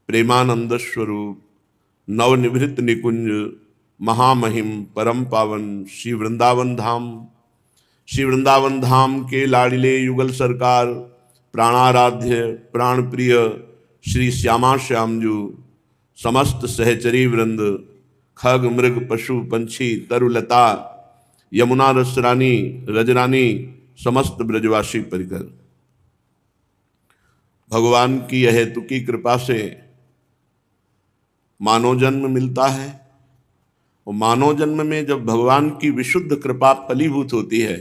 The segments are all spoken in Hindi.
प्रेमानंद स्वरूप नवनिभृत निकुंज महामहिम परम पावन श्री वृंदावन धाम, श्री वृंदावन धाम के लाडिले युगल सरकार प्राणाराध्य प्राण प्रिय श्री श्यामा श्यामजू, समस्त सहचरी वृंद, खग मृग पशु पंछी तरुलता यमुना रसरानी रजरानी, समस्त ब्रजवासी परिकर, भगवान की यह हेतुकी कृपा से मानव जन्म मिलता है। और मानव जन्म में जब भगवान की विशुद्ध कृपा फलीभूत होती है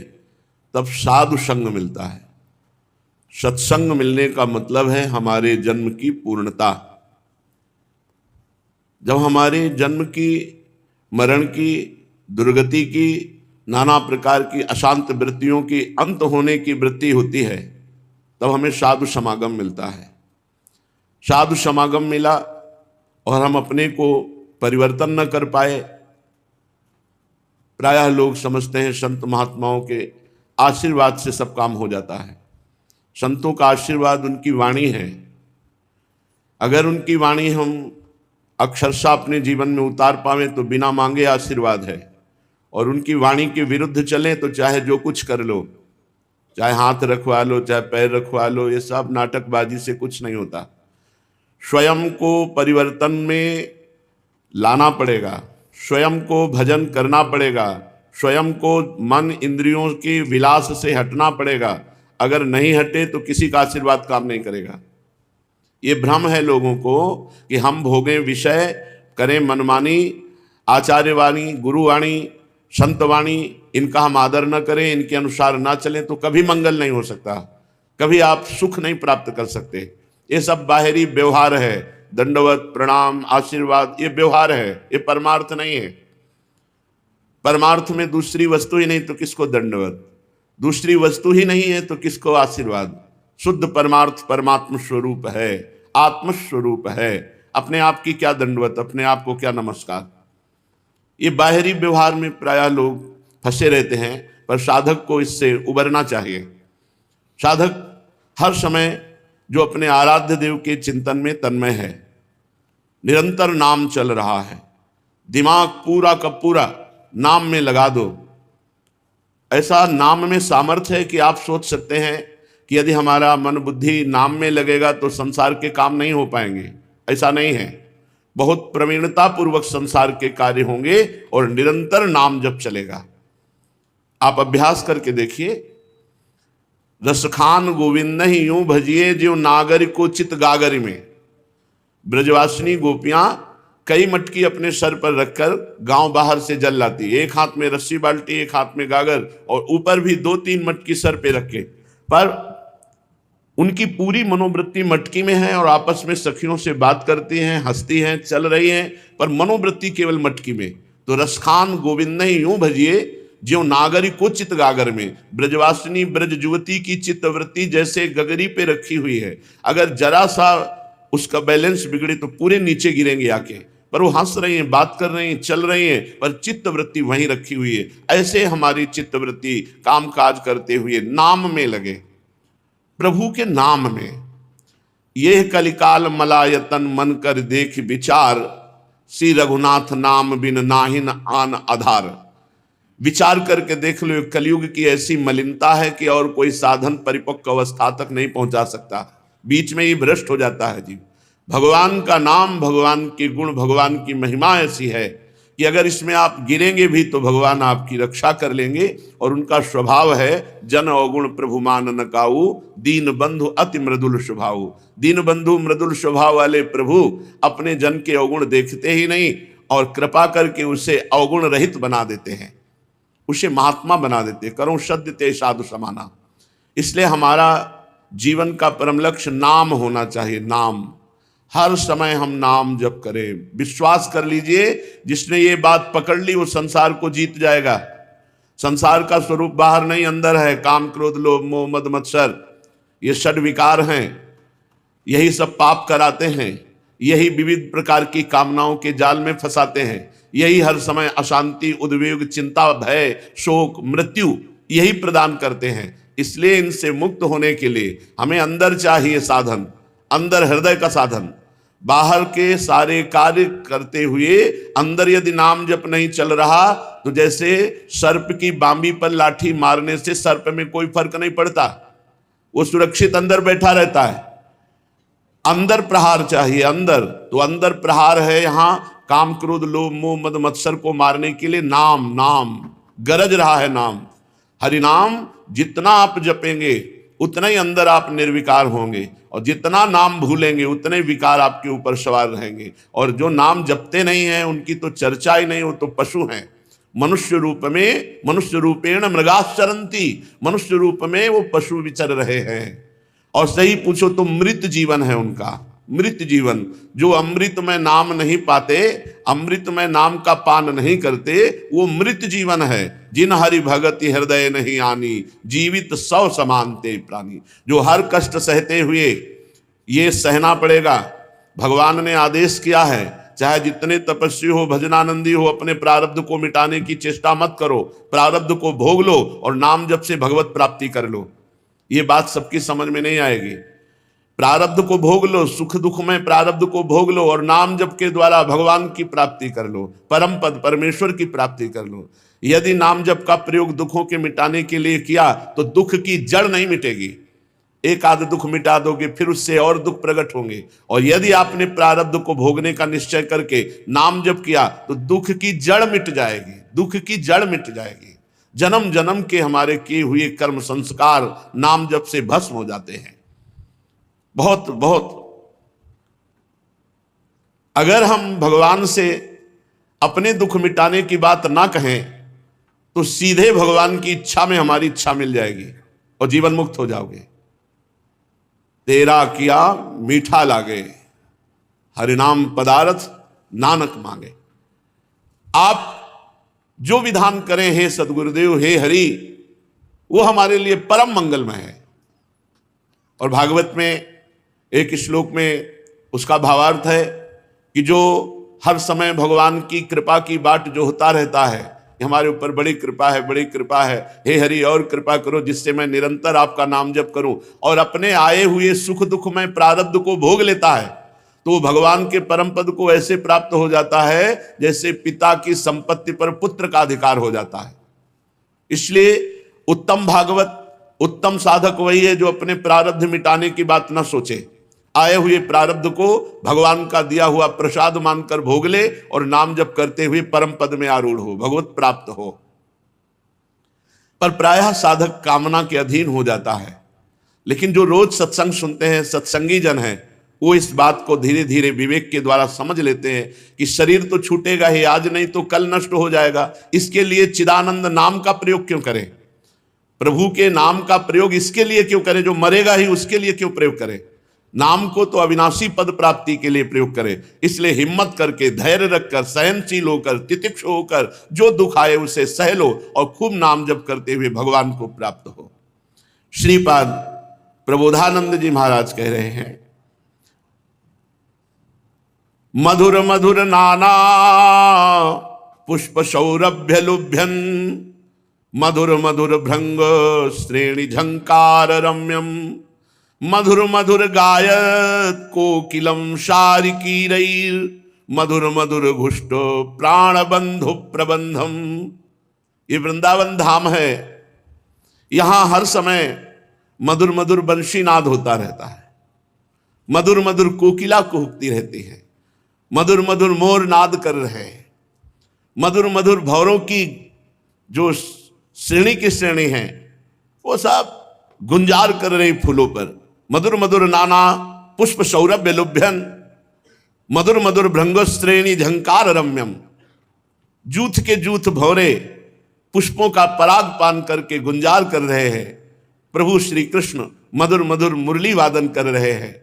तब साधु संग मिलता है। सत्संग मिलने का मतलब है हमारे जन्म की पूर्णता। जब हमारे जन्म की, मरण की, दुर्गति की, नाना प्रकार की अशांत वृत्तियों की अंत होने की वृत्ति होती है तब हमें साधु समागम मिलता है। साधु समागम मिला और हम अपने को परिवर्तन न कर पाए। प्रायः लोग समझते हैं संत महात्माओं के आशीर्वाद से सब काम हो जाता है। संतों का आशीर्वाद उनकी वाणी है। अगर उनकी वाणी हम अक्षरशः अपने जीवन में उतार पावें तो बिना मांगे आशीर्वाद है, और उनकी वाणी के विरुद्ध चलें तो चाहे जो कुछ कर लो, चाहे हाथ रखवा लो, चाहे पैर रखवा लो, ये सब नाटकबाजी से कुछ नहीं होता। स्वयं को परिवर्तन में लाना पड़ेगा, स्वयं को भजन करना पड़ेगा, स्वयं को मन इंद्रियों के विलास से हटना पड़ेगा। अगर नहीं हटे तो किसी का आशीर्वाद काम नहीं करेगा। ये भ्रम है लोगों को कि हम भोगें विषय, करें मनमानी, आचार्यवाणी, गुरुवाणी, संतवाणी, इनका हम आदर न करें, इनके अनुसार ना चलें तो कभी मंगल नहीं हो सकता, कभी आप सुख नहीं प्राप्त कर सकते। ये सब बाहरी व्यवहार है, दंडवत प्रणाम आशीर्वाद, ये व्यवहार है, ये परमार्थ नहीं है। परमार्थ में दूसरी वस्तु ही नहीं तो किसको दंडवत, दूसरी वस्तु ही नहीं है तो किसको आशीर्वाद। शुद्ध परमार्थ परमात्म स्वरूप है, आत्म स्वरूप है। अपने आप की क्या दंडवत, अपने आप को क्या नमस्कार। ये बाहरी व्यवहार में प्रायः लोग फंसे रहते हैं, पर साधक को इससे उबरना चाहिए। साधक हर समय जो अपने आराध्य देव के चिंतन में तन्मय है, निरंतर नाम चल रहा है, दिमाग पूरा का पूरा नाम में लगा दो। ऐसा नाम में सामर्थ्य है कि आप सोच सकते हैं कि यदि हमारा मन बुद्धि नाम में लगेगा तो संसार के काम नहीं हो पाएंगे। ऐसा नहीं है। बहुत प्रवीणता पूर्वक संसार के कार्य होंगे और निरंतर नाम जप चलेगा। आप अभ्यास करके देखिए। रसखान गोविंद ही यूं भजिए जो नागर को चित गागर में। ब्रजवासिनी गोपियां कई मटकी अपने सर पर रखकर गांव बाहर से जल लाती, एक हाथ में रस्सी बाल्टी, एक हाथ में गागर, और ऊपर भी 2-3 मटकी सर पे रखे। पर उनकी पूरी मनोवृत्ति मटकी में है और आपस में सखियों से बात करती हैं, हंसती हैं, चल रही हैं, पर मनोवृत्ति केवल मटकी में। तो रसखान गोविंद ही यूं भजिए ज्यों नागरी को चित गागर में। ब्रजवासिनी ब्रज युवती की चित्तवृत्ति जैसे गगरी पे रखी हुई है। अगर जरा सा उसका बैलेंस बिगड़े तो पूरे नीचे गिरेंगे आके, पर वो हंस रही हैं, बात कर रही हैं, चल रही हैं, पर चित्तवृत्ति वहीं रखी हुई है। ऐसे हमारी चित्तवृत्ति काम काज करते हुए नाम में लगे, प्रभु के नाम में। यह कलिकाल मलायतन मन कर देख विचार, श्री रघुनाथ नाम बिन नाहिन आन आधार। विचार करके देख लो, कलयुग की ऐसी मलिनता है कि और कोई साधन परिपक्व अवस्था तक नहीं पहुंचा सकता, बीच में ही भ्रष्ट हो जाता है जीव। भगवान का नाम, भगवान के गुण, भगवान की महिमा ऐसी है कि अगर इसमें आप गिरेंगे भी तो भगवान आपकी रक्षा कर लेंगे। और उनका स्वभाव है जन अवगुण प्रभु मान न काऊ, दीन बंधु अति मृदुल स्वभाव। दीन बंधु मृदुल स्वभाव वाले प्रभु अपने जन के अवगुण देखते ही नहीं और कृपा करके उसे अवगुण रहित बना देते हैं, उसे महात्मा बना देते। करो सद्य ते साधु समाना। इसलिए हमारा जीवन का परम लक्ष्य नाम होना चाहिए। नाम, हर समय हम नाम जप करें। विश्वास कर लीजिए, जिसने ये बात पकड़ ली वो संसार को जीत जाएगा। संसार का स्वरूप बाहर नहीं अंदर है। काम क्रोध लोभ मोह मद मत्सर, ये षड विकार हैं, यही सब पाप कराते हैं, यही विविध प्रकार की कामनाओं के जाल में फंसाते हैं, यही हर समय अशांति, उद्वेग, चिंता, भय, शोक, मृत्यु यही प्रदान करते हैं। इसलिए इनसे मुक्त होने के लिए हमें अंदर चाहिए साधन, अंदर हृदय का साधन। बाहर के सारे कार्य करते हुए अंदर यदि नाम जप नहीं चल रहा तो जैसे सर्प की बांबी पर लाठी मारने से सर्प में कोई फर्क नहीं पड़ता, वो सुरक्षित अंदर बैठा रहता है। अंदर प्रहार चाहिए, अंदर। तो अंदर प्रहार है यहां काम क्रोध लोभ मोह मद मत्सर को मारने के लिए नाम, नाम गरज रहा है नाम। हरि नाम जितना आप जपेंगे उतना ही अंदर आप निर्विकार होंगे, और जितना नाम भूलेंगे उतने विकार आपके ऊपर सवार रहेंगे। और जो नाम जपते नहीं हैं उनकी तो चर्चा ही नहीं, वो तो पशु हैं। मनुष्य रूप में, मनुष्य रूपेण मृगाश्चरन्ति, मनुष्य रूप में वो पशु विचर रहे हैं। और सही पूछो तो मृत जीवन है उनका, मृत जीवन। जो अमृत में नाम नहीं पाते, अमृत में नाम का पान नहीं करते, वो मृत जीवन है। जिन हरि भगति हृदय नहीं आनी, जीवित सौ समानते प्राणी। जो हर कष्ट सहते हुए, ये सहना पड़ेगा। भगवान ने आदेश किया है, चाहे जितने तपस्वी हो, भजनानंदी हो, अपने प्रारब्ध को मिटाने की चेष्टा मत करो, प्रारब्ध को भोग लो और नाम जप से भगवत प्राप्ति कर लो। ये बात सबकी समझ में नहीं आएगी। प्रारब्ध को भोग लो, सुख दुख में प्रारब्ध को भोग लो और नाम जप के द्वारा भगवान की प्राप्ति कर लो, परम पद परमेश्वर की प्राप्ति कर लो। यदि नाम जप का प्रयोग दुखों के मिटाने के लिए किया तो दुख की जड़ नहीं मिटेगी। एक आध दुख मिटा दोगे फिर उससे और दुख प्रकट होंगे। और यदि आपने प्रारब्ध को भोगने का निश्चय करके नाम जप किया तो दुख की जड़ मिट जाएगी, दुख की जड़ मिट जाएगी। जन्म जन्म के हमारे किए हुए कर्म संस्कार नाम जप से भस्म हो जाते हैं। बहुत बहुत अगर हम भगवान से अपने दुख मिटाने की बात ना कहें तो सीधे भगवान की इच्छा में हमारी इच्छा मिल जाएगी और जीवन मुक्त हो जाओगे। तेरा किया मीठा लागे, हरिनाम पदार्थ नानक मांगे। आप जो विधान करें हे सदगुरुदेव, हे हरि, वो हमारे लिए परम मंगलमय है। और भागवत में एक श्लोक में उसका भावार्थ है कि जो हर समय भगवान की कृपा की बाट जो होता रहता है, हमारे ऊपर बड़ी कृपा है, बड़ी कृपा है, हे हरि और कृपा करो जिससे मैं निरंतर आपका नाम जप करूं, और अपने आए हुए सुख दुख में प्रारब्ध को भोग लेता है, तो भगवान के परम पद को ऐसे प्राप्त हो जाता है जैसे पिता की संपत्ति पर पुत्र का अधिकार हो जाता है। इसलिए उत्तम भागवत, उत्तम साधक वही है जो अपने प्रारब्ध मिटाने की बात न सोचे, आए हुए प्रारब्ध को भगवान का दिया हुआ प्रसाद मानकर भोग ले और नाम जप करते हुए परम पद में आरूढ़ हो, भगवत प्राप्त हो। पर प्रायः साधक कामना के अधीन हो जाता है। लेकिन जो रोज सत्संग सुनते हैं, सत्संगी जन हैं, वो इस बात को धीरे धीरे विवेक के द्वारा समझ लेते हैं कि शरीर तो छूटेगा ही, आज नहीं तो कल नष्ट हो जाएगा। इसके लिए चिदानंद नाम का प्रयोग क्यों करें? प्रभु के नाम का प्रयोग इसके लिए क्यों करें? जो मरेगा ही उसके लिए क्यों प्रयोग करें? नाम को तो अविनाशी पद प्राप्ति के लिए प्रयोग करें। इसलिए हिम्मत करके, धैर्य रखकर, सहनशील होकर, तितिक्षु होकर जो दुख आए उसे सह लो और खूब नाम जप करते हुए भगवान को प्राप्त हो। श्रीपाद प्रबोधानंद जी महाराज कह रहे हैं, मधुर मधुर नाना पुष्प सौरभ्य लुभ्यन, मधुर मधुर भृंग श्रेणी झंकार रम्यम, मधुर मधुर गायत कोकिलम शारिकीरैर, मधुर मधुर घुष्ट प्राण बंधु प्रबंधम। ये वृंदावन धाम है, यहां हर समय मधुर मधुर बंशीनाद होता रहता है, मधुर मधुर कोकिला कुहकती रहती है, मधुर मधुर मोर नाद कर रहे हैं, मधुर मधुर भौरों की जो श्रेणी की श्रेणी है वो सब गुंजार कर रहे फूलों पर। मधुर मधुर नाना पुष्प सौरभ्य लुभ्यन, मधुर मधुर भृंग श्रेणी झंकार रम्यम। जूथ के जूथ भौरे पुष्पों का पराग पान करके गुंजार कर रहे हैं। प्रभु श्री कृष्ण मधुर मधुर मुरली वादन कर रहे हैं।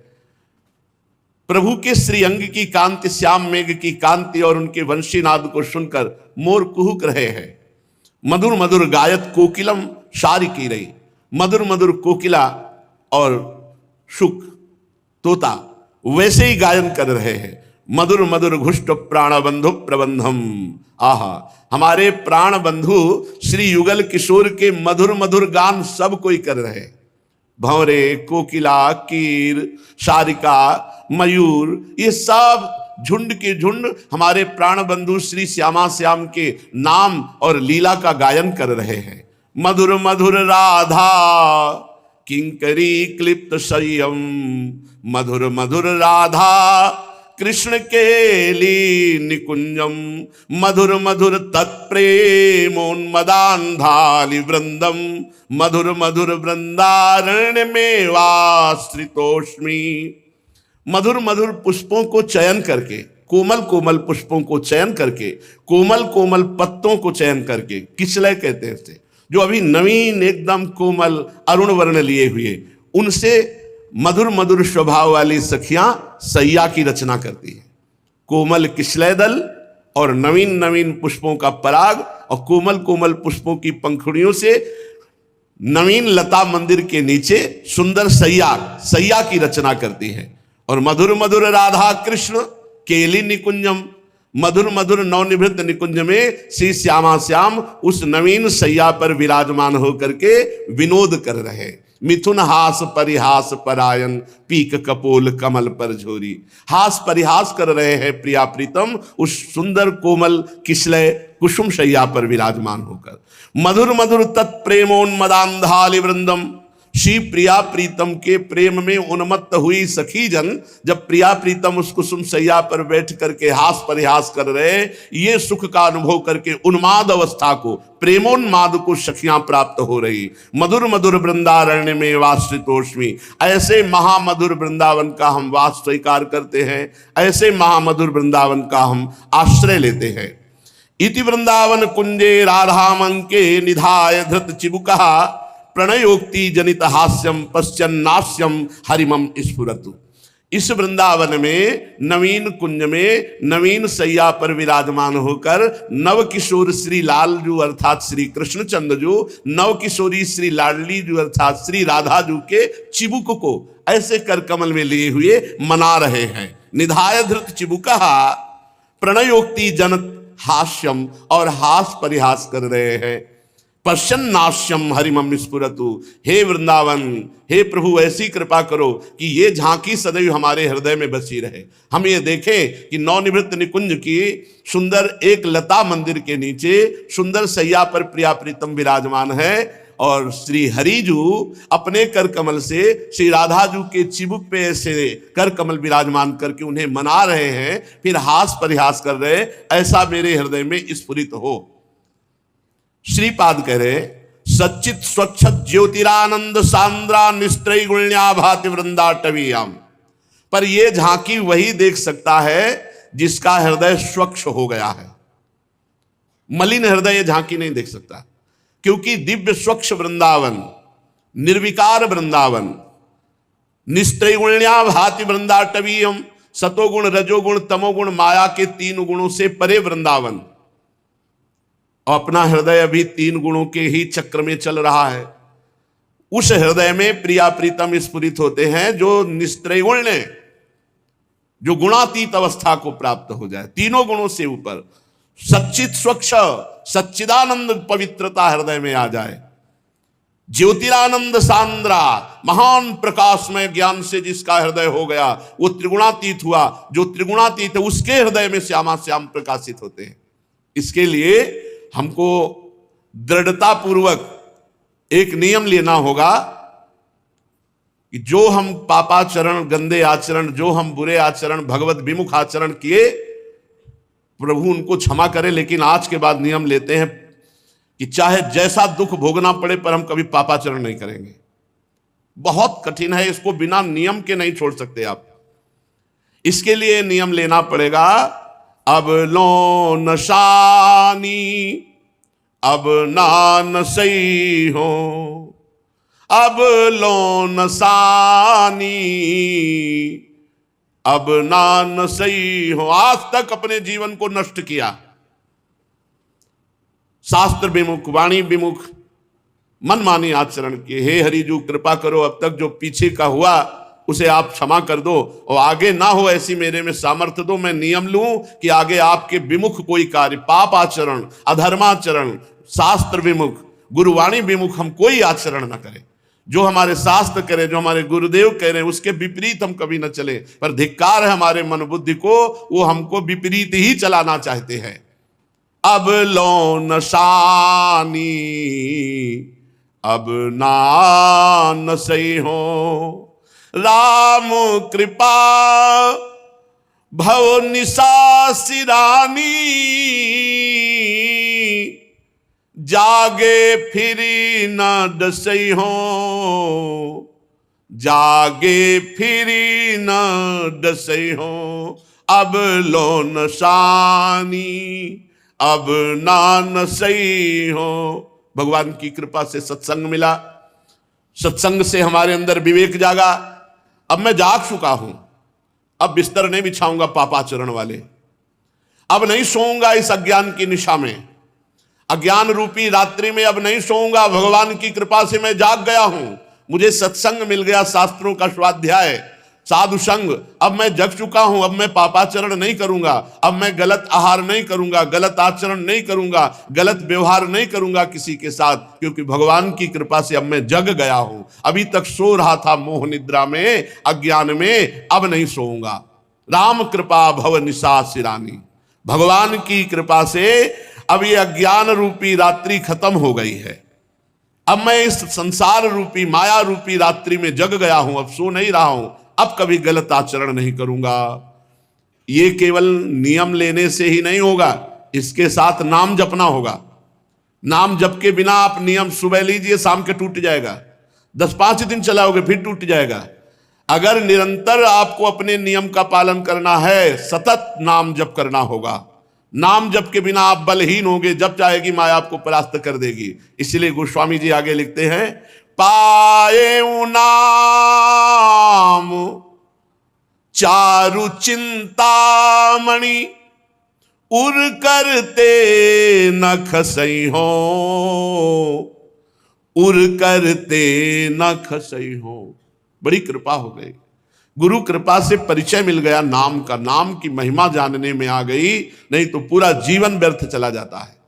प्रभु के श्री अंग की कांति, श्याम मेघ की कांति और उनके वंशीनाद को सुनकर मोर कुहुक रहे हैं। मधुर मधुर गायत कोकिलम शारिकीरैर, मधुर मधुर कोकिला और शुक तोता वैसे ही गायन कर रहे हैं। मधुर मधुर घुष्ट प्राण बंधु प्रबंधम। आहा, हमारे प्राण बंधु श्री युगल किशोर के मधुर मधुर गान सब कोई कर रहे हैं। भंवरे, कोकिला, कीर, शारिका मयूर, ये सब झुंड के झुंड हमारे प्राण बंधु श्री श्यामा श्याम के नाम और लीला का गायन कर रहे हैं। मधुर मधुर राधा किंकरी क्लिप्त संयम, मधुर मधुर राधा कृष्ण केली निकुंजम, मधुर मधुर तत्प्रेमोन्मदान्धालि वृंदम, मधुर मधुर वृंदारण्य में वाश्रितोष्मी। मधुर मधुर पुष्पों को चयन करके, कोमल कोमल पुष्पों को चयन करके, कोमल कोमल पत्तों को चयन करके, किसलय कहते हैं इसे, जो अभी नवीन एकदम कोमल अरुण वर्ण लिए हुए, उनसे मधुर मधुर स्वभाव वाली सखियां सैया की रचना करती है। कोमल किसलय दल और नवीन नवीन पुष्पों का पराग और कोमल कोमल पुष्पों की पंखुड़ियों से नवीन लता मंदिर के नीचे सुंदर सैया की रचना करती है। और मधुर मधुर राधा कृष्ण केली निकुंजम, मधुर मधुर नवनिभृत निकुंज में श्री श्यामा श्याम उस नवीन सैया पर विराजमान होकर के विनोद कर रहे। मिथुन हास परिहास परायण, पीक कपोल कमल पर झोरी। हास परिहास कर रहे हैं प्रिया प्रीतम उस सुंदर कोमल किसलय कुसुम शैया पर विराजमान होकर। मधुर मधुर तत्प्रेमोन्मदान्धालि वृंदम, श्री प्रिया प्रीतम के प्रेम में उन्मत्त हुई सखी जन जब प्रिया प्रीतम उस कुसुम सैया पर बैठ करके हास परिहास कर रहे, ये सुख का अनुभव करके उन्माद अवस्था को, प्रेमोन्माद को सखियां प्राप्त हो रही। मधुर मधुर वृंदारण्य में वाश्रितोष्मी, ऐसे महामधुर वृंदावन का हम वास स्वीकार करते हैं, ऐसे महामधुर वृंदावन का हम आश्रय लेते हैं। इति वृंदावन कुंजे राधामंके निधाय धृत चिबुका, प्रणयोक्ति जनित हास्यम पश्चन्नास्यम हरिमम स्फुरतु। इस वृंदावन में नवीन कुंज में नवीन सैया पर विराजमान होकर नव किशोर श्री लालजू अर्थात श्री कृष्णचंद्र जू, नव किशोरी श्री लाडली जू अर्थात श्री राधा जू के चिबुक को ऐसे कर कमल में लिए हुए मना रहे हैं। निधाय धृत चिबुका, प्रणयोक्ति जनत हास्यम, और हास परिहास कर रहे हैं। पश्चन्नास्यम हरिमम स्फुरतु, हे वृंदावन, हे प्रभु ऐसी कृपा करो कि ये झांकी सदैव हमारे हृदय में बसी रहे। हम ये देखें कि नवनिवृत्त निकुंज की सुंदर एक लता मंदिर के नीचे सुंदर सैया पर प्रिया प्रीतम विराजमान है और श्री हरिजू अपने कर कमल से श्री राधा जू के चिबुक पे ऐसे कर कमल विराजमान करके उन्हें मना रहे हैं, फिर हास परिहास कर रहे, ऐसा मेरे हृदय में स्फुरित हो। श्रीपाद कह रहे सच्चित स्वच्छ ज्योतिरानंद सांद्रा निस्त्रय गुण्या भाति वृंदाटवीयाम। पर यह झांकी वही देख सकता है जिसका हृदय स्वच्छ हो गया है। मलिन हृदय यह झांकी नहीं देख सकता, क्योंकि दिव्य स्वच्छ वृंदावन, निर्विकार वृंदावन, निस्त्रय गुण्या भाति वृंदाटवीयम, सतोगुण रजोगुण तमोगुण माया के 3 गुणों से परे वृंदावन। अपना हृदय अभी 3 गुणों के ही चक्र में चल रहा है। उस हृदय में प्रिया प्रीतम स्फुरित होते हैं जो निस्त्रैगुण्य, जो गुणातीत अवस्था को प्राप्त हो जाए, 3 गुणों से ऊपर सच्चित स्वच्छ सच्चिदानंद पवित्रता हृदय में आ जाए। ज्योतिरानंद सांद्रा, महान प्रकाशमय ज्ञान से जिसका हृदय हो गया वो त्रिगुणातीत हुआ। जो त्रिगुणातीत है उसके हृदय में श्यामा श्याम प्रकाशित होते हैं। इसके लिए हमको दृढ़ता पूर्वक एक नियम लेना होगा कि जो हम पापाचरण, गंदे आचरण, जो हम बुरे आचरण, भगवत विमुख आचरण किए, प्रभु उनको क्षमा करे, लेकिन आज के बाद नियम लेते हैं कि चाहे जैसा दुख भोगना पड़े पर हम कभी पापाचरण नहीं करेंगे। बहुत कठिन है, इसको बिना नियम के नहीं छोड़ सकते आप। इसके लिए नियम लेना पड़ेगा, अब लो नशानी अब नान सही हो, अब लो नसानी अब नान सही हो। आज तक अपने जीवन को नष्ट किया, शास्त्र विमुख, वाणी विमुख, मनमानी आचरण किए। हे हरिजू कृपा करो, अब तक जो पीछे का हुआ उसे आप क्षमा कर दो और आगे ना हो ऐसी मेरे में सामर्थ्य दो। मैं नियम लूं कि आगे आपके विमुख कोई कार्य, पाप आचरण, अधर्माचरण, शास्त्र विमुख, गुरुवाणी विमुख हम कोई आचरण न करें। जो हमारे शास्त्र कह रहे, जो हमारे गुरुदेव कह रहे हैं, उसके विपरीत हम कभी न चले। पर धिक्कार है हमारे मन बुद्धि को, वो हमको विपरीत ही चलाना चाहते हैं। अब लो नशानी अब ना सही हो, राम कृपा भव निशा सिरानी, जागे फिरी न डसई हो, जागे फिरी न डसई हो, अब लो नशानी अब ना नसई हो। भगवान की कृपा से सत्संग मिला, सत्संग से हमारे अंदर विवेक जागा। अब मैं जाग चुका हूं, अब बिस्तर नहीं बिछाऊंगा पापाचरण वाले, अब नहीं सोऊंगा इस अज्ञान की निशा में, अज्ञान रूपी रात्रि में अब नहीं सोऊंगा। भगवान की कृपा से मैं जाग गया हूं, मुझे सत्संग मिल गया, शास्त्रों का स्वाध्याय, साधु संग। अब मैं जग चुका हूं, अब मैं पापाचरण नहीं करूंगा, अब मैं गलत आहार नहीं करूंगा, गलत आचरण नहीं करूंगा, गलत व्यवहार नहीं करूंगा किसी के साथ, क्योंकि भगवान की कृपा से अब मैं जग गया हूं। अभी तक सो रहा था मोह निद्रा में, अज्ञान में, अब नहीं सोऊंगा। राम कृपा भव निशा सिरानी, भगवान की कृपा से अब ये अज्ञान रूपी रात्रि खत्म हो गई है। अब मैं इस संसार रूपी माया रूपी रात्रि में जग गया हूं, अब सो नहीं रहा हूं, अब कभी गलत आचरण नहीं करूंगा। ये केवल नियम लेने से ही नहीं होगा, इसके साथ नाम जपना होगा। नाम जप के बिना आप नियम सुबह लीजिए, शाम के टूट जाएगा, 10-5 दिन चलाओगे फिर टूट जाएगा। अगर निरंतर आपको अपने नियम का पालन करना है, सतत नाम जप करना होगा। नाम जप के बिना आप बलहीन होंगे, जब चाहेगी माया आपको परास्त कर देगी। इसलिए गोस्वामी जी आगे लिखते हैं, पाए नाम चारु चिंतामणि, उर करते न खसई हो, उर करते न खसई हो। बड़ी कृपा हो गई, गुरु कृपा से परिचय मिल गया नाम का, नाम की महिमा जानने में आ गई, नहीं तो पूरा जीवन व्यर्थ चला जाता है।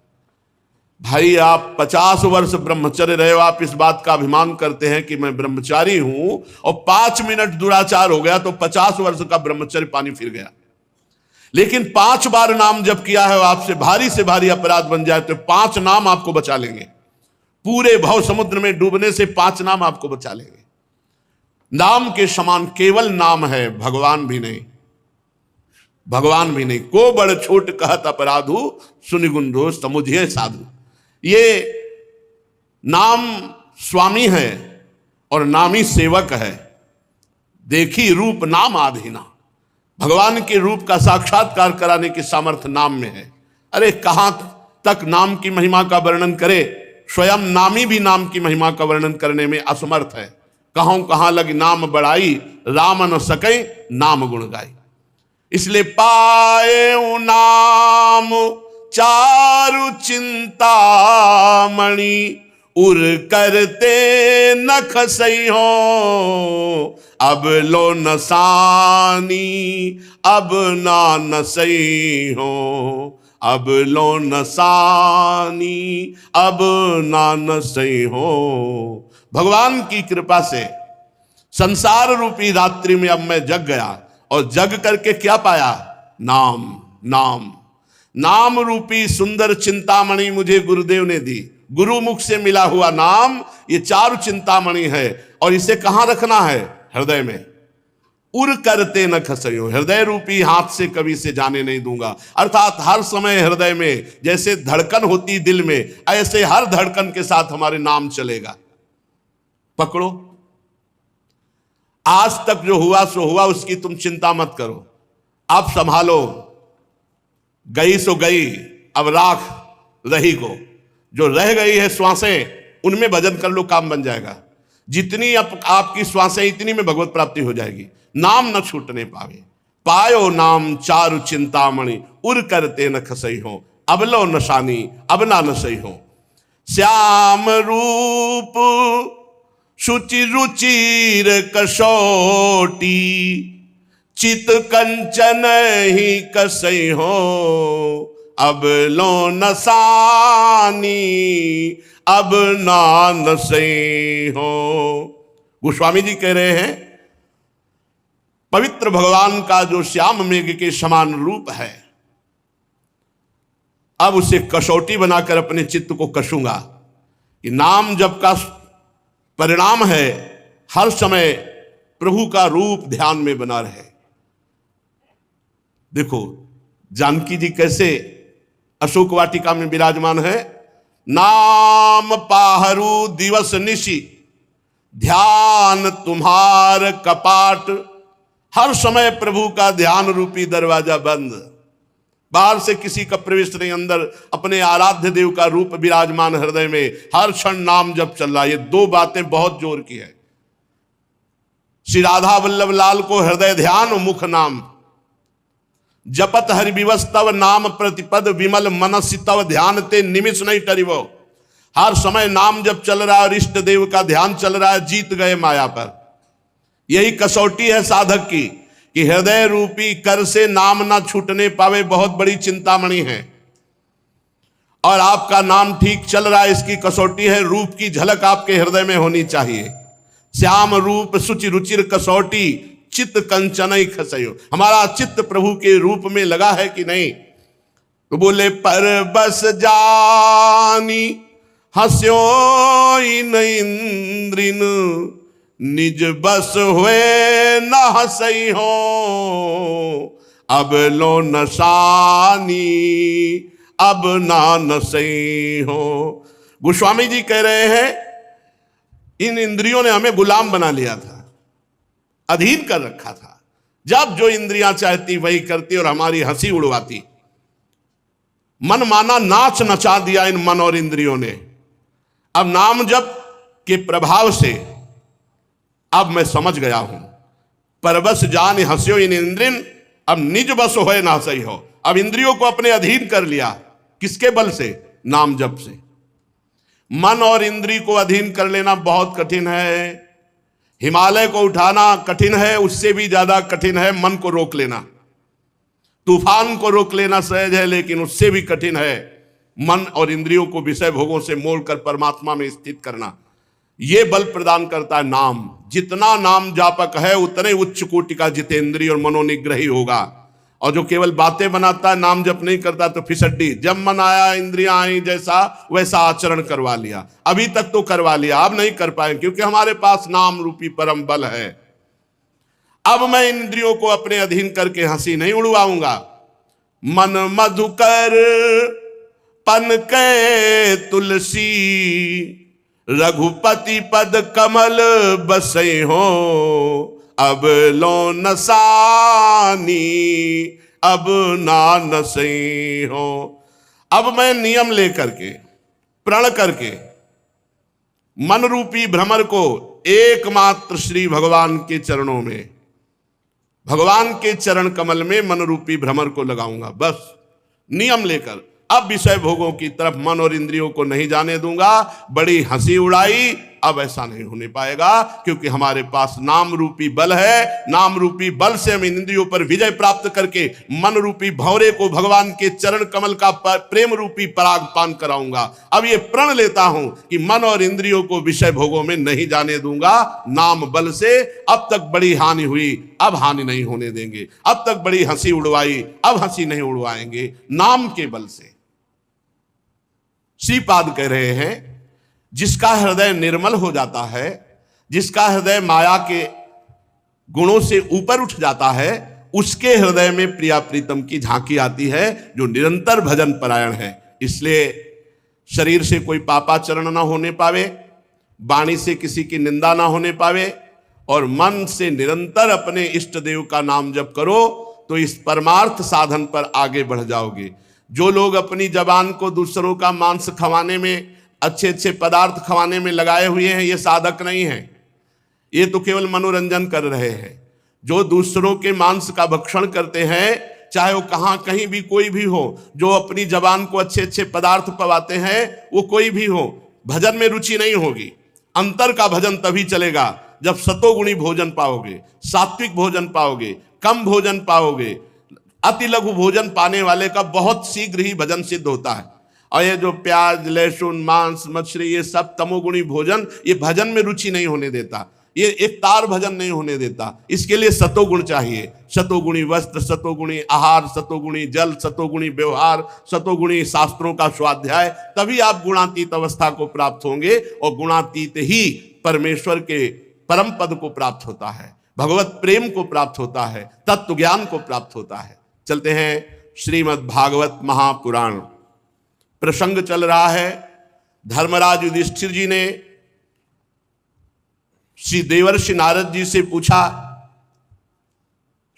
भाई आप 50 वर्ष ब्रह्मचर्य रहे हो, आप इस बात का अभिमान करते हैं कि मैं ब्रह्मचारी हूं, और 5 मिनट दुराचार हो गया तो 50 वर्ष का ब्रह्मचर्य पानी फिर गया। लेकिन 5 बार नाम जप किया है, आपसे भारी से भारी अपराध बन जाए तो 5 नाम आपको बचा लेंगे। पूरे भव समुद्र में डूबने से 5 नाम आपको बचा लेंगे। नाम के समान केवल नाम है, भगवान भी नहीं, भगवान भी नहीं। को बड़ छोट कहत अपराधु, सुनिगुंधो समुझे साधु। ये नाम स्वामी है और नामी सेवक है। देखी रूप नाम आधीना, भगवान के रूप का साक्षात्कार कराने की सामर्थ्य नाम में है। अरे कहां तक नाम की महिमा का वर्णन करे, स्वयं नामी भी नाम की महिमा का वर्णन करने में असमर्थ है। कहूं कहां लग नाम बढ़ाई, राम न सके नाम गुण गाई। इसलिए पाए नाम चारु चिंतामणि, उर करते न खसई हो, अब लो नसानी अब ना नसई हो, अब लो नसानी अब ना नसई हो। भगवान की कृपा से संसार रूपी रात्रि में अब मैं जग गया, और जग करके क्या पाया? नाम। नाम नाम रूपी सुंदर चिंतामणि मुझे गुरुदेव ने दी। गुरु मुख से मिला हुआ नाम ये चारु चिंतामणि है, और इसे कहां रखना है? हृदय में। उर करते न खसयो, हृदय रूपी हाथ से कभी से जाने नहीं दूंगा। अर्थात हर समय हृदय में जैसे धड़कन होती दिल में, ऐसे हर धड़कन के साथ हमारे नाम चलेगा। पकड़ो, आज तक जो हुआ सो हुआ, उसकी तुम चिंता मत करो, अब संभालो। गई सो गई, अब राख रही को। जो रह गई है श्वासें, उनमें भजन कर लो, काम बन जाएगा। जितनी आपकी श्वासें, इतनी में भगवत प्राप्ति हो जाएगी। नाम न छूटने पावे, पायो नाम चारु चिंतामणि, उर करते न खसई हो, अब लो नशानी अब ना नसई हो। श्याम रूप शुचि रुचिर कसोटी, चित कंचन ही कसई हो, अब लो नसानी, अब ना नसई हो। गोस्वामी जी कह रहे हैं पवित्र भगवान का जो श्याम मेघ के समान रूप है, अब उसे कसौटी बनाकर अपने चित्त को कसूंगा। कि नाम जप का परिणाम है हर समय प्रभु का रूप ध्यान में बना रहे। देखो जानकी जी कैसे अशोक वाटिका में विराजमान है। नाम पाहरू दिवस निशि, ध्यान तुम्हार कपाट। हर समय प्रभु का ध्यान रूपी दरवाजा बंद, बाहर से किसी का प्रवेश नहीं, अंदर अपने आराध्य देव का रूप विराजमान हृदय में, हर क्षण नाम जप चल रहा। ये दो बातें बहुत जोर की है। श्री राधा वल्लभ लाल को हृदय ध्यान मुख नाम, जपत हरि विवस तव नाम प्रतिपद, विमल मनसि तव ध्यान ते निमिष नहीं टरिवो। हर समय नाम जप चल रहा है और इष्ट देव का ध्यान चल रहा है, जीत गए माया पर। यही कसौटी है साधक की कि हृदय रूपी कर से नाम ना छूटने पावे, बहुत बड़ी चिंतामणि है। और आपका नाम ठीक चल रहा है, इसकी कसौटी है रूप की झलक आपके हृदय में होनी चाहिए। श्याम रूप सुचि रुचिर कसौटी, चित्त कंचनई खसयो। हमारा चित्त प्रभु के रूप में लगा है कि नहीं? तो बोले पर बस जानी हस्यो इन इंद्रिन, निज बस हुए न हसई हो। अब लो नसानी, अब ना नसई हो। गोस्वामी जी कह रहे हैं इन इंद्रियों ने हमें गुलाम बना लिया था, अधीन कर रखा था। जब जो इंद्रियां चाहती वही करती और हमारी हंसी उड़वाती। मन माना नाच नचा दिया इन मन और इंद्रियों ने। अब नाम जप के प्रभाव से अब मैं समझ गया हूं। परबस जान हंस्यो इन इंद्रिन, अब निज बस होए ना सही हो। अब इंद्रियों को अपने अधीन कर लिया। किसके बल से? नाम जप से। मन और इंद्री को अधीन कर लेना बहुत कठिन है। हिमालय को उठाना कठिन है, उससे भी ज्यादा कठिन है मन को रोक लेना। तूफान को रोक लेना सहज है, लेकिन उससे भी कठिन है मन और इंद्रियों को विषय भोगों से मोड़कर परमात्मा में स्थित करना। यह बल प्रदान करता है नाम। जितना नाम जापक है उतने उच्च कोटि का जितेंद्रिय और मनोनिग्रही होगा। और जो केवल बातें बनाता है, नाम जप नहीं करता, तो फिसड्डी। जब मन आया इंद्रियां आई, जैसा वैसा आचरण करवा लिया। अभी तक तो करवा लिया, अब नहीं कर पाए, क्योंकि हमारे पास नाम रूपी परम बल है। अब मैं इंद्रियों को अपने अधीन करके हंसी नहीं उड़वाऊंगा। मन मधुकर पन के तुलसी, रघुपति पद कमल बसे हो। अब लो नसानी, अब ना नसई हो। अब मैं नियम लेकर के, प्रण करके मन रूपी भ्रमर को एकमात्र श्री भगवान के चरणों में, भगवान के चरण कमल में मन रूपी भ्रमर को लगाऊंगा। बस नियम लेकर अब विषय भोगों की तरफ मन और इंद्रियों को नहीं जाने दूंगा। बड़ी हंसी उड़ाई, अब ऐसा नहीं होने पाएगा, क्योंकि हमारे पास नाम रूपी बल है। नाम रूपी बल से हम इंद्रियों पर विजय प्राप्त करके मन रूपी भंवरे को भगवान के चरण कमल का प्रेम रूपी पराग पान कराऊंगा। अब ये प्रण लेता हूं कि मन और इंद्रियों को विषय भोगों में नहीं जाने दूंगा। नाम बल से अब तक बड़ी हानि हुई, अब हानि नहीं होने देंगे। अब तक बड़ी हंसी उड़वाई, अब हंसी नहीं उड़वाएंगे, नाम के बल से। श्रीपाद कह रहे हैं जिसका हृदय निर्मल हो जाता है, जिसका हृदय माया के गुणों से ऊपर उठ जाता है, उसके हृदय में प्रिया प्रीतम की झांकी आती है, जो निरंतर भजन परायण है। इसलिए शरीर से कोई पापाचरण ना होने पावे, वाणी से किसी की निंदा ना होने पावे, और मन से निरंतर अपने इष्ट देव का नाम जप करो, तो इस परमार्थ साधन पर आगे बढ़ जाओगे। जो लोग अपनी जबान को दूसरों का मांस खवाने में, अच्छे अच्छे पदार्थ खवाने में लगाए हुए हैं, ये साधक नहीं है। ये तो केवल मनोरंजन कर रहे हैं। जो दूसरों के मांस का भक्षण करते हैं, चाहे वो कहाँ कहीं भी कोई भी हो, जो अपनी जबान को अच्छे अच्छे पदार्थ पवाते हैं, वो कोई भी हो, भजन में रुचि नहीं होगी। अंतर का भजन तभी चलेगा जब सतोगुणी भोजन पाओगे, सात्विक भोजन पाओगे, कम भोजन पाओगे, अति लघु भोजन पाने वाले का बहुत शीघ्र ही भजन सिद्ध होता है। और ये जो प्याज, लहसुन, मांस, मछली, ये सब तमोगुणी भोजन, ये भजन में रुचि नहीं होने देता, ये एक तार भजन नहीं होने देता। इसके लिए सतोगुण चाहिए। सतोगुणी वस्त्र, सतोगुणी आहार, सतोगुणी जल, सतोगुणी व्यवहार, सतोगुणी शास्त्रों का स्वाध्याय, तभी आप गुणातीत अवस्था को प्राप्त होंगे। और गुणातीत ही परमेश्वर के परम पद को प्राप्त होता है, भगवत प्रेम को प्राप्त होता है, तत्व ज्ञान को प्राप्त होता है। चलते हैं श्रीमद् भागवत महापुराण। प्रसंग चल रहा है, धर्मराज युधिष्ठिर जी ने श्री देवर्षि नारद जी से पूछा,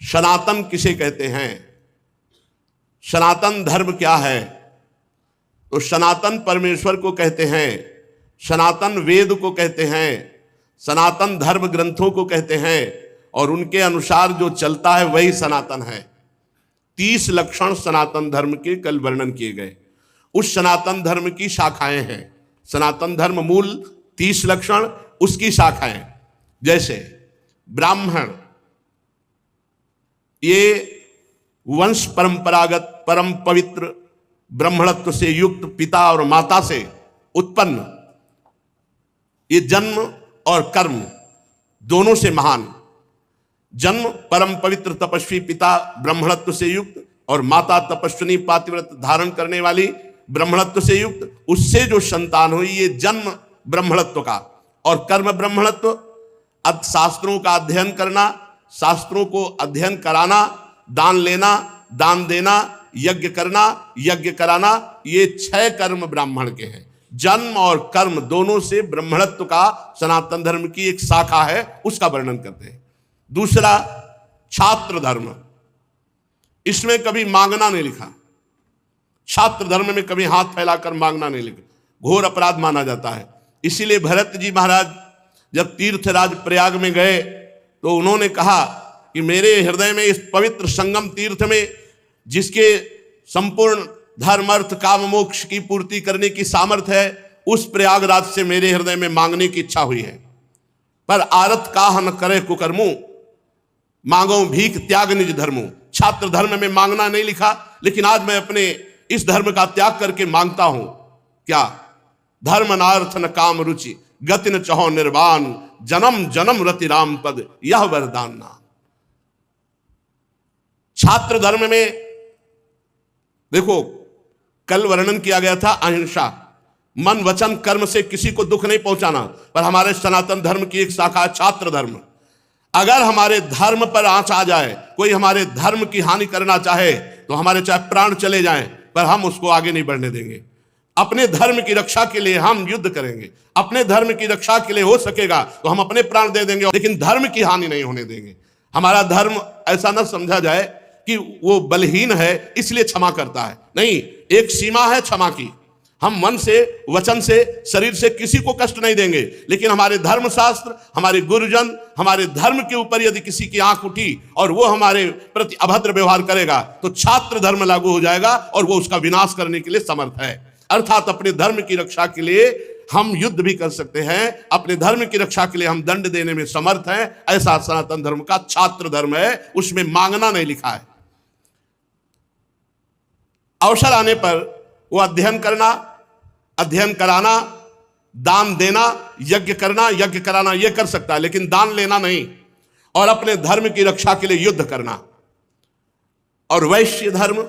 सनातन किसे कहते हैं, सनातन धर्म क्या है? तो सनातन परमेश्वर को कहते हैं, सनातन वेद को कहते हैं, सनातन धर्म ग्रंथों को कहते हैं, और उनके अनुसार जो चलता है वही सनातन है। 30 लक्षण सनातन धर्म के कल वर्णन किए गए। उस सनातन धर्म की शाखाएं हैं। सनातन धर्म मूल 30 लक्षण, उसकी शाखाएं जैसे ब्राह्मण, ये वंश परंपरागत परम पवित्र ब्राह्मणत्व से युक्त पिता और माता से उत्पन्न, ये जन्म और कर्म दोनों से महान। जन्म परम पवित्र तपस्वी पिता ब्राह्मणत्व से युक्त, और माता तपस्विनी पातिव्रत धारण करने वाली ब्राह्मणत्व से युक्त, उससे जो संतान हुई, ये जन्म ब्राह्मणत्व का। और कर्म ब्राह्मणत्व, शास्त्रों का अध्ययन करना, शास्त्रों को अध्ययन कराना, दान लेना, दान देना, यज्ञ करना, यज्ञ कराना, ये 6 कर्म ब्राह्मण के हैं। जन्म और कर्म दोनों से ब्राह्मणत्व का सनातन धर्म की एक शाखा है, उसका वर्णन करते हैं। दूसरा छात्र धर्म, इसमें कभी मांगना नहीं लिखा। छात्र धर्म में कभी हाथ फैलाकर मांगना नहीं लिखा, घोर अपराध माना जाता है। इसीलिए भरत जी महाराज जब तीर्थराज प्रयाग में गए तो उन्होंने कहा कि मेरे हृदय में इस पवित्र संगम तीर्थ में, जिसके संपूर्ण धर्म अर्थ काम मोक्ष की पूर्ति करने की सामर्थ्य है, उस प्रयागराज से मेरे हृदय में मांगने की इच्छा हुई है। पर आरत काह न करे कुकर्मों, मांगो भीख त्याग निज धर्मों। छात्र धर्म में मांगना नहीं लिखा, लेकिन आज मैं अपने इस धर्म का त्याग करके मांगता हूं क्या? धर्म नार्थ न काम रुचि, गति न चहो निर्वाण, जन्म जन्म रति राम पद, यह वरदान नाम। छात्र धर्म में देखो, कल वर्णन किया गया था अहिंसा, मन वचन कर्म से किसी को दुख नहीं पहुंचाना। पर हमारे सनातन धर्म की एक शाखा है छात्र धर्म। अगर हमारे धर्म पर आंच आ जाए, कोई हमारे धर्म की हानि करना चाहे, तो हमारे चाहे प्राण चले जाएं, पर हम उसको आगे नहीं बढ़ने देंगे। अपने धर्म की रक्षा के लिए हम युद्ध करेंगे, अपने धर्म की रक्षा के लिए हो सकेगा तो हम अपने प्राण दे देंगे, लेकिन धर्म की हानि नहीं होने देंगे। हमारा धर्म ऐसा न समझा जाए कि वो बलहीन है इसलिए क्षमा करता है, नहीं, एक सीमा है क्षमा की। हम मन से, वचन से, शरीर से किसी को कष्ट नहीं देंगे, लेकिन हमारे धर्मशास्त्र, हमारे गुरुजन, हमारे धर्म के ऊपर यदि किसी की आंख उठी और वो हमारे प्रति अभद्र व्यवहार करेगा, तो छात्र धर्म लागू हो जाएगा और वो उसका विनाश करने के लिए समर्थ है। अर्थात अपने धर्म की रक्षा के लिए हम युद्ध भी कर सकते हैं, अपने धर्म की रक्षा के लिए हम दंड देने में समर्थ हैं। ऐसा सनातन धर्म का छात्र धर्म है, उसमें मांगना नहीं लिखा है। अवसर आने पर वो अध्ययन करना, अध्ययन कराना, दान देना, यज्ञ करना, यज्ञ कराना, ये कर सकता है, लेकिन दान लेना नहीं। और अपने धर्म की रक्षा के लिए युद्ध करना। और वैश्य धर्म,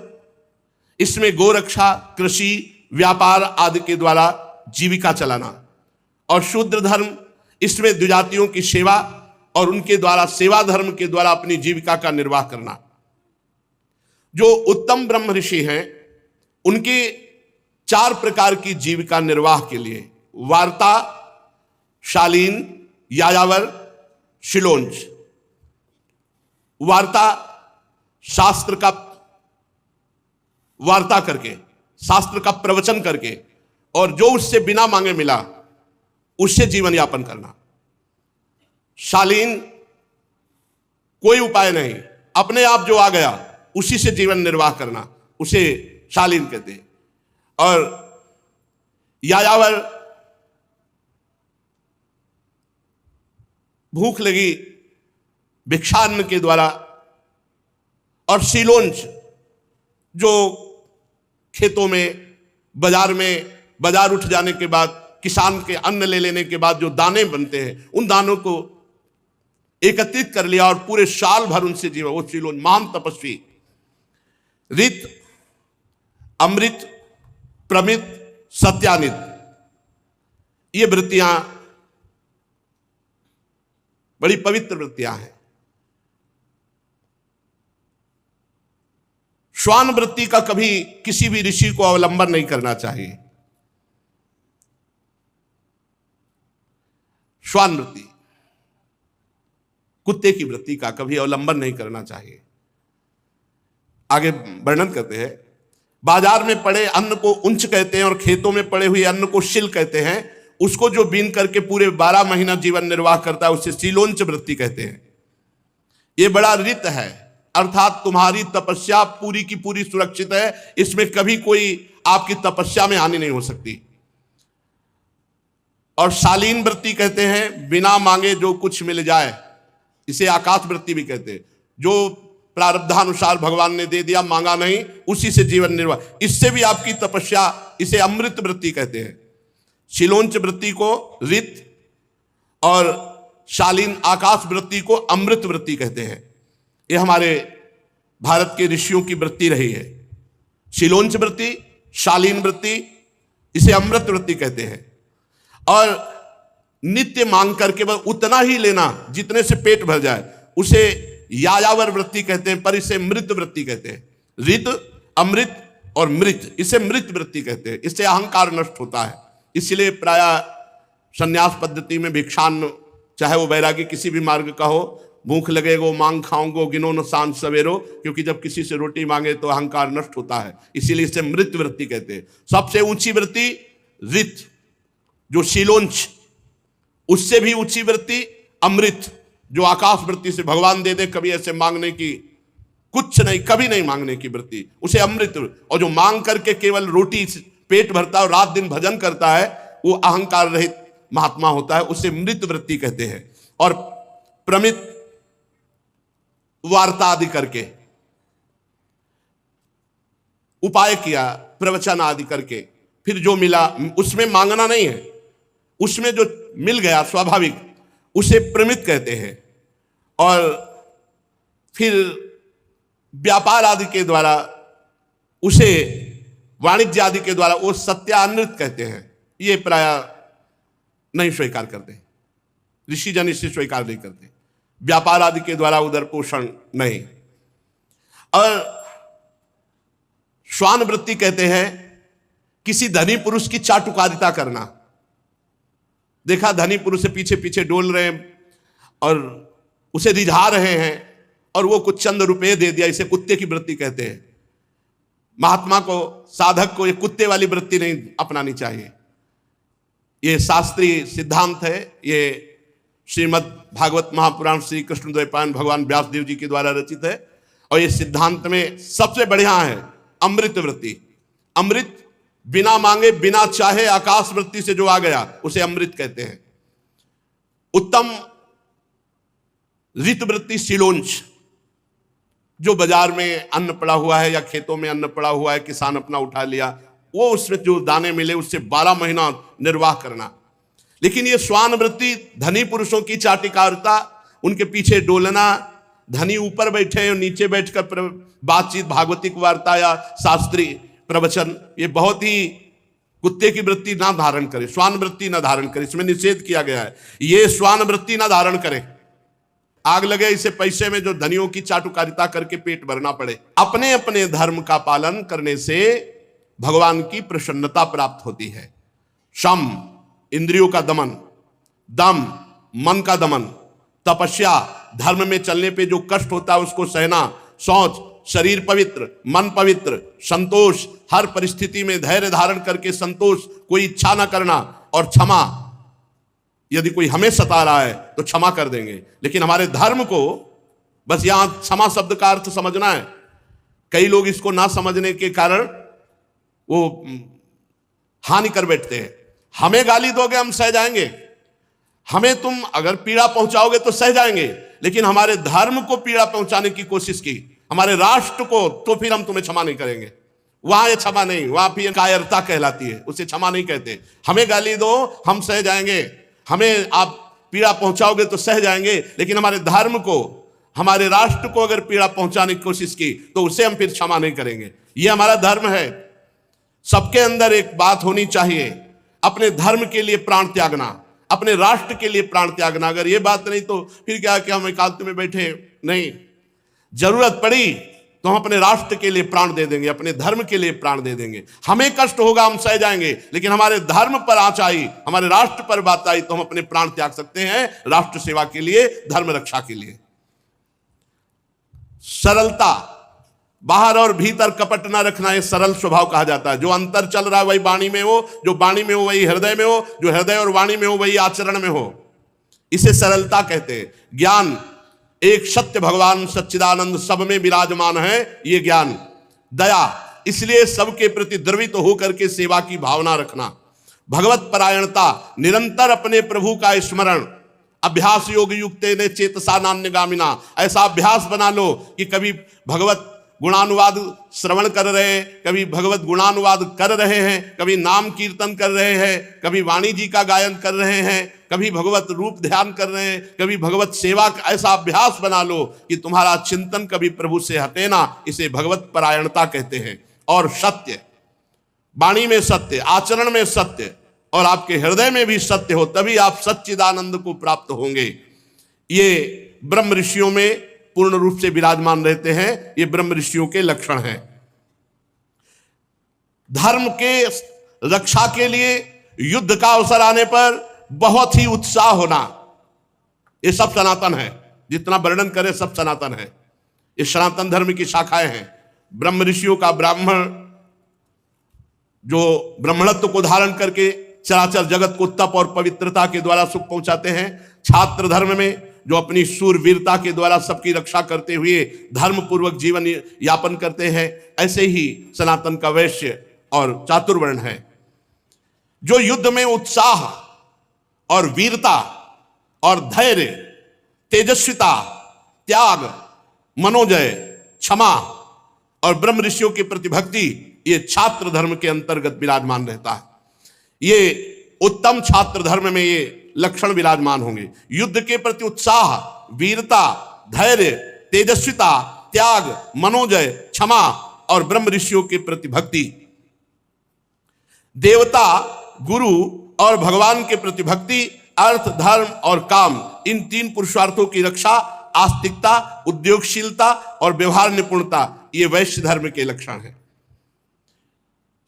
इसमें गोरक्षा, कृषि, व्यापार आदि के द्वारा जीविका चलाना। और शूद्र धर्म, इसमें द्विजातियों की सेवा और उनके द्वारा सेवा धर्म के द्वारा अपनी जीविका का निर्वाह करना। जो उत्तम ब्रह्म ऋषि हैं, उनके 4 प्रकार की जीविका निर्वाह के लिए वार्ता, शालीन, यायावर, शिलोंज। वार्ता, शास्त्र का वार्ता करके, शास्त्र का प्रवचन करके, और जो उससे बिना मांगे मिला उससे जीवन यापन करना। शालीन, कोई उपाय नहीं, अपने आप जो आ गया उसी से जीवन निर्वाह करना, उसे शालीन कहते हैं। और यायावर, भूख लगी भिक्षान्न के द्वारा। और शीलोंज, जो खेतों में, बाजार उठ जाने के बाद, किसान के अन्न ले लेने के बाद जो दाने बनते हैं, उन दानों को एकत्रित कर लिया और पूरे साल भर उनसे जीवा। वो सिलोन महान तपस्वी। ऋत, अमृत, प्रमित, सत्यानित, ये वृत्तियां बड़ी पवित्र वृत्तियां हैं। श्वान वृत्ति का कभी किसी भी ऋषि को अवलंबन नहीं करना चाहिए। श्वान वृत्ति, कुत्ते की वृत्ति का कभी अवलंबन नहीं करना चाहिए। आगे वर्णन करते हैं, बाजार में पड़े अन्न को उंच कहते हैं और खेतों में पड़े हुए अन्न को शिल कहते हैं। उसको जो बीन करके पूरे 12 महीना जीवन निर्वाह करता है उसे सीलोंच वृत्ति कहते हैं। ये बड़ा ऋत है, अर्थात तुम्हारी तपस्या पूरी की पूरी सुरक्षित है, इसमें कभी कोई आपकी तपस्या में हानि नहीं हो सकती। और शालीन वृत्ति कहते हैं, बिना मांगे जो कुछ मिल जाए, इसे आकाश वृत्ति भी कहते हैं। जो प्रारब्धानुसार भगवान ने दे दिया, मांगा नहीं, उसी से जीवन निर्वाह, इससे भी आपकी तपस्या, इसे अमृत वृत्ति कहते हैं। शिलोंच वृत्ति को ऋत और शालीन आकाश वृत्ति को अमृत वृत्ति कहते हैं। ये हमारे भारत के ऋषियों की वृत्ति रही है। शिलोंच वृत्ति, शालीन वृत्ति, इसे अमृत वृत्ति कहते हैं। और नित्य मांग करके बस उतना ही लेना जितने से पेट भर जाए, उसे यायावर वृत्ति कहते हैं, पर इसे मृत वृत्ति कहते हैं। ऋत, अमृत और मृत, इसे मृत वृत्ति कहते हैं। इससे अहंकार नष्ट होता है। इसलिए प्राय संन्यास पद्धति में भिक्षान्न, चाहे वो वैरागी किसी भी मार्ग का हो, भूख लगेगो मांग खाऊंगो गिनो न सांझ सवेरो, क्योंकि जब किसी से रोटी मांगे तो अहंकार नष्ट होता है, इसीलिए इसे मृत वृत्ति कहते हैं। सबसे ऊंची वृत्ति ऋत, जो शिलोंच, उससे भी ऊंची वृत्ति अमृत, जो आकाश वृत्ति से भगवान दे दे, कभी ऐसे मांगने की कुछ नहीं, कभी नहीं मांगने की वृत्ति, उसे अमृत। और जो मांग करके केवल रोटी पेट भरता है और रात दिन भजन करता है, वो अहंकार रहित महात्मा होता है, उसे मृत वृत्ति कहते हैं। और प्रमित, वार्ता आदि करके उपाय किया, प्रवचन आदि करके, फिर जो मिला उसमें मांगना नहीं है, उसमें जो मिल गया स्वाभाविक, उसे प्रमित कहते हैं। और फिर व्यापार आदि के द्वारा, उसे वाणिज्य आदि के द्वारा, वो सत्यानृत कहते हैं। ये प्राय नहीं स्वीकार करते, ऋषिजन इसे स्वीकार नहीं करते। व्यापार आदि के द्वारा उदर पोषण नहीं। और श्वान वृत्ति कहते हैं किसी धनी पुरुष की चाटुकारिता करना। देखा, धनी पुरुष से पीछे पीछे डोल रहे हैं और उसे रिझा रहे हैं और वो कुछ चंद रुपए दे दिया, इसे कुत्ते की वृत्ति कहते हैं। महात्मा को, साधक को ये कुत्ते वाली वृत्ति नहीं अपनानी चाहिए। ये शास्त्रीय सिद्धांत है। ये श्रीमद् भागवत महापुराण श्री कृष्ण द्वैपायन भगवान व्यासदेव जी के द्वारा रचित है। और ये सिद्धांत में सबसे बढ़िया है अमृत वृत्ति। अमृत बिना मांगे, बिना चाहे आकाश वृत्ति से जो आ गया, उसे अमृत कहते हैं। उत्तम ऋत वृत्ति शिलोंच, जो बाजार में अन्न पड़ा हुआ है या खेतों में अन्न पड़ा हुआ है, किसान अपना उठा लिया, वो उसमें जो दाने मिले उससे 12 महीना निर्वाह करना। लेकिन ये श्वान वृत्ति धनी पुरुषों की चाटिकारिता, उनके पीछे डोलना, धनी ऊपर बैठे और नीचे बैठकर बातचीत, भागवतिक वार्ता या शास्त्रीय प्रवचन, ये बहुत ही कुत्ते की वृत्ति ना धारण करे, श्वान वृत्ति ना धारण करे। इसमें निषेध किया गया है, ये श्वान वृत्ति ना धारण करे। आग लगे इसे पैसे में, जो धनियों की चाटुकारिता करके पेट भरना पड़े। अपने अपने धर्म का पालन करने से भगवान की प्रसन्नता प्राप्त होती है। शम, इंद्रियों का दमन, दम, मन का दमन, तपस्या, धर्म में चलने पे जो कष्ट होता है उसको सहना, शौच, शरीर पवित्र, मन पवित्र, संतोष, हर परिस्थिति में धैर्य धारण करके संतोष, कोई इच्छा ना करना, और क्षमा, यदि कोई हमें सता रहा है तो क्षमा कर देंगे। लेकिन हमारे धर्म को बस यहां क्षमा शब्द का अर्थ समझना है। कई लोग इसको ना समझने के कारण वो हानि कर बैठते हैं। हमें गाली दोगे हम सह जाएंगे, हमें तुम अगर पीड़ा पहुंचाओगे तो सह जाएंगे, लेकिन हमारे धर्म को पीड़ा पहुंचाने की कोशिश की, हमारे राष्ट्र को, तो फिर हम तुम्हें क्षमा नहीं करेंगे। वहां ये क्षमा नहीं, वहां फिर कायरता कहलाती है, उसे क्षमा नहीं कहते। हमें गाली दो हम सह जाएंगे, हमें आप पीड़ा पहुंचाओगे तो सह जाएंगे, लेकिन हमारे धर्म को, हमारे राष्ट्र को अगर पीड़ा पहुंचाने की कोशिश की तो उसे हम फिर क्षमा नहीं करेंगे। ये हमारा धर्म है। सबके अंदर एक बात होनी चाहिए, अपने धर्म के लिए प्राण त्यागना, अपने राष्ट्र के लिए प्राण त्यागना। अगर ये बात नहीं तो फिर क्या कि हम एकांत में बैठे, नहीं, जरूरत पड़ी तो हम अपने राष्ट्र के लिए प्राण दे देंगे, अपने धर्म के लिए प्राण दे देंगे। हमें कष्ट होगा, हम सह जाएंगे, लेकिन हमारे धर्म पर आंच आई, हमारे राष्ट्र पर बात आई तो हम अपने प्राण त्याग सकते हैं, राष्ट्र सेवा के लिए, धर्म रक्षा के लिए। सरलता, बाहर और भीतर कपट ना रखना, यह सरल स्वभाव कहा जाता है। जो अंतर चल रहा है वही वाणी में हो, जो वाणी में हो वही हृदय में हो, जो हृदय और वाणी में हो वही आचरण में हो, इसे सरलता कहते हैं। ज्ञान, एक सत्य भगवान सच्चिदानंद सब में विराजमान है, ये ज्ञान। दया, इसलिए सबके प्रति द्रवित होकर के सेवा की भावना रखना। भगवत परायणता, निरंतर अपने प्रभु का स्मरण। अभ्यास योग युक्ते ने चेतसा नान्यगामिना, ऐसा अभ्यास बना लो कि कभी भगवत गुणानुवाद श्रवण कर रहे हैं, कभी भगवत गुणानुवाद कर रहे हैं, कभी नाम कीर्तन कर रहे हैं, कभी वाणी जी का गायन कर रहे हैं, कभी भगवत रूप ध्यान कर रहे हैं, कभी भगवत सेवा का ऐसा अभ्यास बना लो कि तुम्हारा चिंतन कभी प्रभु से हटे ना। इसे भगवत परायणता कहते हैं। और सत्य, वाणी में सत्य, आचरण में सत्य, और आपके हृदय में भी सत्य हो, तभी आप सच्चिदानंद को प्राप्त होंगे। ये ब्रह्म ऋषियों में पूर्ण रूप से विराजमान रहते हैं, ये ब्रह्म ऋषियों के लक्षण हैं। धर्म के रक्षा के लिए युद्ध का अवसर आने पर बहुत ही उत्साह होना, ये सब सनातन है। जितना वर्णन करें सब सनातन है, ये सनातन धर्म की शाखाएं हैं। ब्रह्म ऋषियों का ब्राह्मण जो ब्राह्मणत्व को धारण करके चराचर जगत को तप और पवित्रता के द्वारा सुख पहुंचाते हैं। छात्र धर्म में जो अपनी शूरवीरता के द्वारा सबकी रक्षा करते हुए धर्म पूर्वक जीवन यापन करते हैं, ऐसे ही सनातन का वैश्य और चातुर्वर्ण है। जो युद्ध में उत्साह और वीरता और धैर्य, तेजस्विता, त्याग, मनोजय, क्षमा और ब्रह्म ऋषियों के प्रति भक्ति, ये छात्र धर्म के अंतर्गत विराजमान रहता है। ये उत्तम छात्र धर्म में ये लक्षण विराजमान होंगे। युद्ध के प्रति उत्साह, वीरता, धैर्य, तेजस्विता, त्याग, मनोजय, क्षमा और ब्रह्म ऋषियों के प्रति भक्ति। देवता, गुरु और भगवान के प्रति भक्ति, अर्थ, धर्म और काम, इन तीन पुरुषार्थों की रक्षा, आस्तिकता, उद्योगशीलता और व्यवहार निपुणता, ये वैश्य धर्म के लक्षण हैं।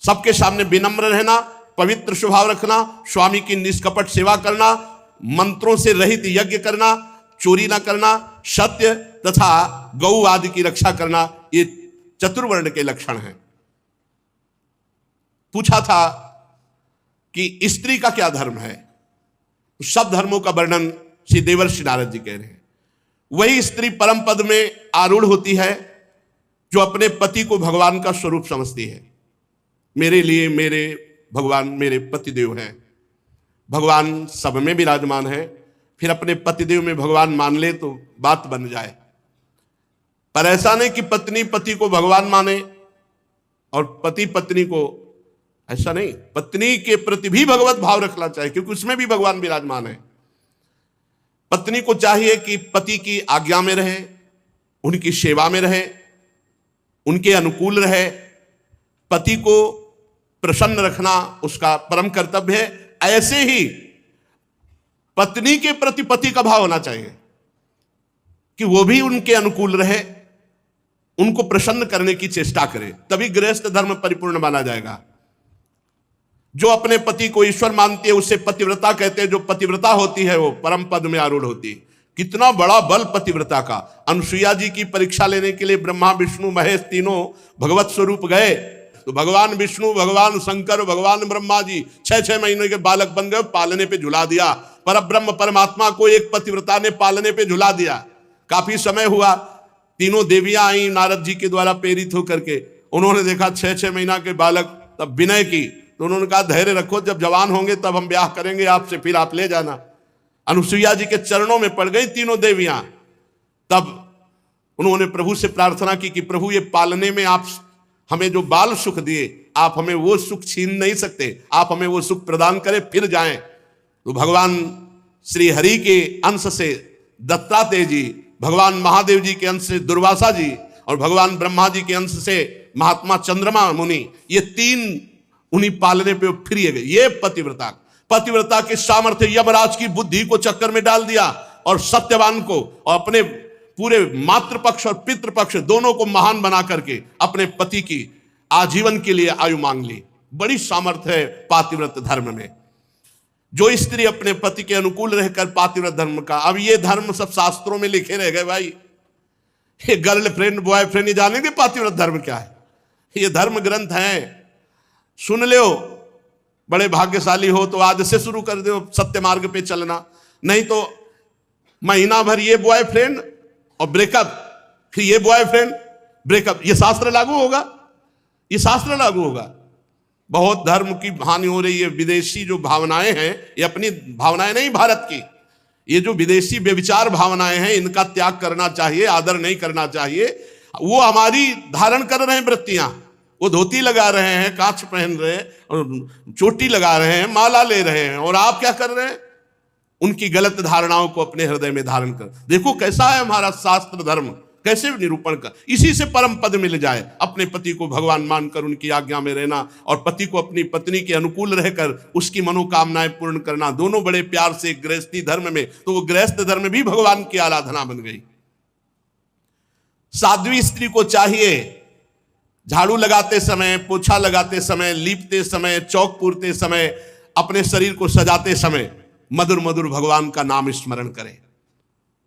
सबके सामने विनम्र रहना, पवित्र स्वभाव रखना, स्वामी की निष्कपट सेवा करना, मंत्रों से रहित यज्ञ करना, चोरी ना करना, सत्य तथा गौ आदि की रक्षा करना, ये चतुर्वर्ण के लक्षण हैं। पूछा था कि स्त्री का क्या धर्म है, सब धर्मों का वर्णन श्री देवर्षि नारद जी कह रहे हैं। वही स्त्री परम पद में आरूढ़ होती है जो अपने पति को भगवान का स्वरूप समझती है। मेरे लिए मेरे भगवान मेरे पतिदेव हैं, भगवान सब में विराजमान है, फिर अपने पतिदेव में भगवान मान ले तो बात बन जाए। पर ऐसा नहीं कि पत्नी पति को भगवान माने और पति पत्नी को, ऐसा नहीं। पत्नी के प्रति भी भगवत भाव रखना चाहिए, क्योंकि उसमें भी भगवान विराजमान है। पत्नी को चाहिए कि पति की आज्ञा में रहे, उनकी सेवा में रहे, उनके अनुकूल रहे। पति को प्रसन्न रखना उसका परम कर्तव्य है। ऐसे ही पत्नी के प्रति पति का भाव होना चाहिए कि वो भी उनके अनुकूल रहे, उनको प्रसन्न करने की चेष्टा करे, तभी गृहस्थ धर्म परिपूर्ण माना जाएगा। जो अपने पति को ईश्वर मानती है उसे पतिव्रता कहते हैं। जो पतिव्रता होती है वो परम पद में आरूढ़ होती है। कितना बड़ा बल पतिव्रता का। अनुसुईया जी की परीक्षा लेने के लिए ब्रह्मा विष्णु महेश तीनों भगवत स्वरूप गए, तो भगवान विष्णु, भगवान शंकर, भगवान ब्रह्मा जी 6-6 महीने के बालक बन गए, पालने पे झुला दिया। पर ब्रह्म परमात्मा को एक पतिव्रता ने पालने पे झुला दिया। काफी समय हुआ, तीनों देवियां आई नारद जी के द्वारा प्रेरित होकर के। उन्होंने देखा 6-6 महीना के बालक, तब विनय की, तो उन्होंने कहा धैर्य रखो, जब जवान होंगे तब हम ब्याह करेंगे आपसे, फिर आप ले जाना। अनुसुईया जी के चरणों में पड़ गई तीनों देवियां। तब उन्होंने प्रभु से प्रार्थना की कि प्रभु ये पालने में आप हमें जो बाल सुख दिए, आप हमें वो सुख छीन नहीं सकते, आप हमें वो सुख प्रदान करें फिर जाएं। तो भगवान श्री हरि के अंश से दत्तात्रेय जी, भगवान महादेव जी के अंश से दुर्वासा जी और भगवान ब्रह्मा जी के अंश से महात्मा चंद्रमा मुनि, ये तीन उन्हीं पालने पे फिर गए। ये पतिव्रता के सामर्थ्य यमराज की बुद्धि को चक्कर में डाल दिया और सत्यवान को और अपने पूरे मातृपक्ष और पितृपक्ष दोनों को महान बना करके अपने पति की आजीवन के लिए आयु मांग ली। बड़ी सामर्थ्य है पातिव्रत धर्म में। जो स्त्री अपने पति के अनुकूल रहकर पातिव्रत धर्म का, अब ये धर्म सब शास्त्रों में लिखे रह गए भाई। ये गर्लफ्रेंड बॉयफ्रेंड ये जानेंगे पातिव्रत धर्म क्या है? ये धर्म ग्रंथ है, सुन लो। बड़े भाग्यशाली हो तो आज से शुरू कर दो सत्य मार्ग पे चलना, नहीं तो महीना भर ये बॉयफ्रेंड और ब्रेकअप, फिर ये बॉयफ्रेंड ब्रेकअप। ये शास्त्र लागू होगा? ये शास्त्र लागू होगा? बहुत धर्म की हानि हो रही है। विदेशी जो भावनाएं हैं, ये अपनी भावनाएं नहीं भारत की, ये जो विदेशी व्यभिचार भावनाएं हैं इनका त्याग करना चाहिए, आदर नहीं करना चाहिए। वो हमारी धारण कर रहे हैं वृत्तियां, वो धोती लगा रहे हैं, कांच पहन रहे हैं और चोटी लगा रहे हैं, माला ले रहे हैं, और आप क्या कर रहे हैं? उनकी गलत धारणाओं को अपने हृदय में धारण कर। देखो कैसा है हमारा शास्त्र धर्म, कैसे निरूपण कर। इसी से परम पद मिल जाए, अपने पति को भगवान मानकर उनकी आज्ञा में रहना और पति को अपनी पत्नी के अनुकूल रहकर उसकी मनोकामनाएं पूर्ण करना, दोनों बड़े प्यार से गृहस्थी धर्म में। तो वो गृहस्थ धर्म भी भगवान की आराधना बन गई। साध्वी स्त्री को चाहिए झाड़ू लगाते समय, पोछा लगाते समय, लीपते समय, चौक पूरते समय, अपने शरीर को सजाते समय मधुर मधुर भगवान का नाम स्मरण करें।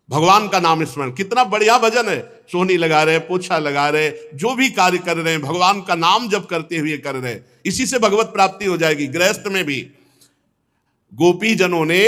भगवान का नाम स्मरण, कितना बढ़िया भजन है। सोहनी लगा रहे, पोछा लगा रहे, जो भी कार्य कर रहे हैं भगवान का नाम जप करते हुए कर रहे हैं, इसी से भगवत प्राप्ति हो जाएगी। गृहस्थ में भी गोपी जनों ने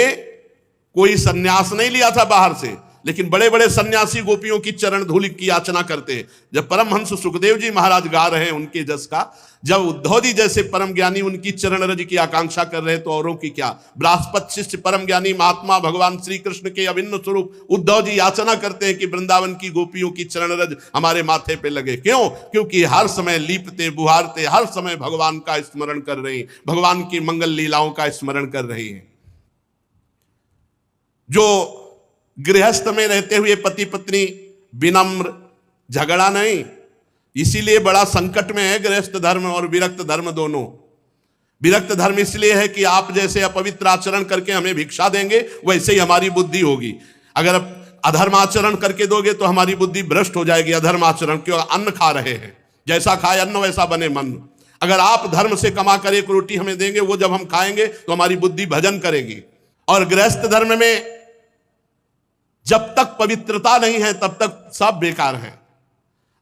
कोई सन्यास नहीं लिया था बाहर से, लेकिन बड़े बड़े सन्यासी गोपियों की चरण धूलि की याचना करते हैं। जब परमहंस सुखदेव जी महाराज गा रहे हैं उनके जस का, जब उद्धव जी जैसे परम ज्ञानी उनकी चरण रज की आकांक्षा कर रहे हैं, तो औरों की क्या। बृहस्पति शिष्य परम ज्ञानी महात्मा भगवान श्री कृष्ण के अभिन्न स्वरूप उद्धव जी याचना करते हैं कि वृंदावन की गोपियों की चरण रज हमारे माथे पे लगे। क्यों? क्योंकि हर समय लीपते बुहारते हर समय भगवान का स्मरण कर रही, भगवान की मंगल लीलाओं का स्मरण कर रही है। जो गृहस्थ में रहते हुए पति पत्नी विनम्र, झगड़ा नहीं, इसीलिए बड़ा संकट में है गृहस्थ धर्म और विरक्त धर्म दोनों। विरक्त धर्म इसलिए है कि आप जैसे अपवित्र आचरण करके हमें भिक्षा देंगे वैसे ही हमारी बुद्धि होगी। अगर अधर्म आचरण करके दोगे तो हमारी बुद्धि भ्रष्ट हो जाएगी। अधर्म आचरण क्यों? अन्न खा रहे हैं, जैसा खाए अन्न वैसा बने मन। अगर आप धर्म से कमा कर एक रोटी हमें देंगे, वो जब हम खाएंगे तो हमारी बुद्धि भजन करेगी। और गृहस्थ धर्म में जब तक पवित्रता नहीं है तब तक सब बेकार है।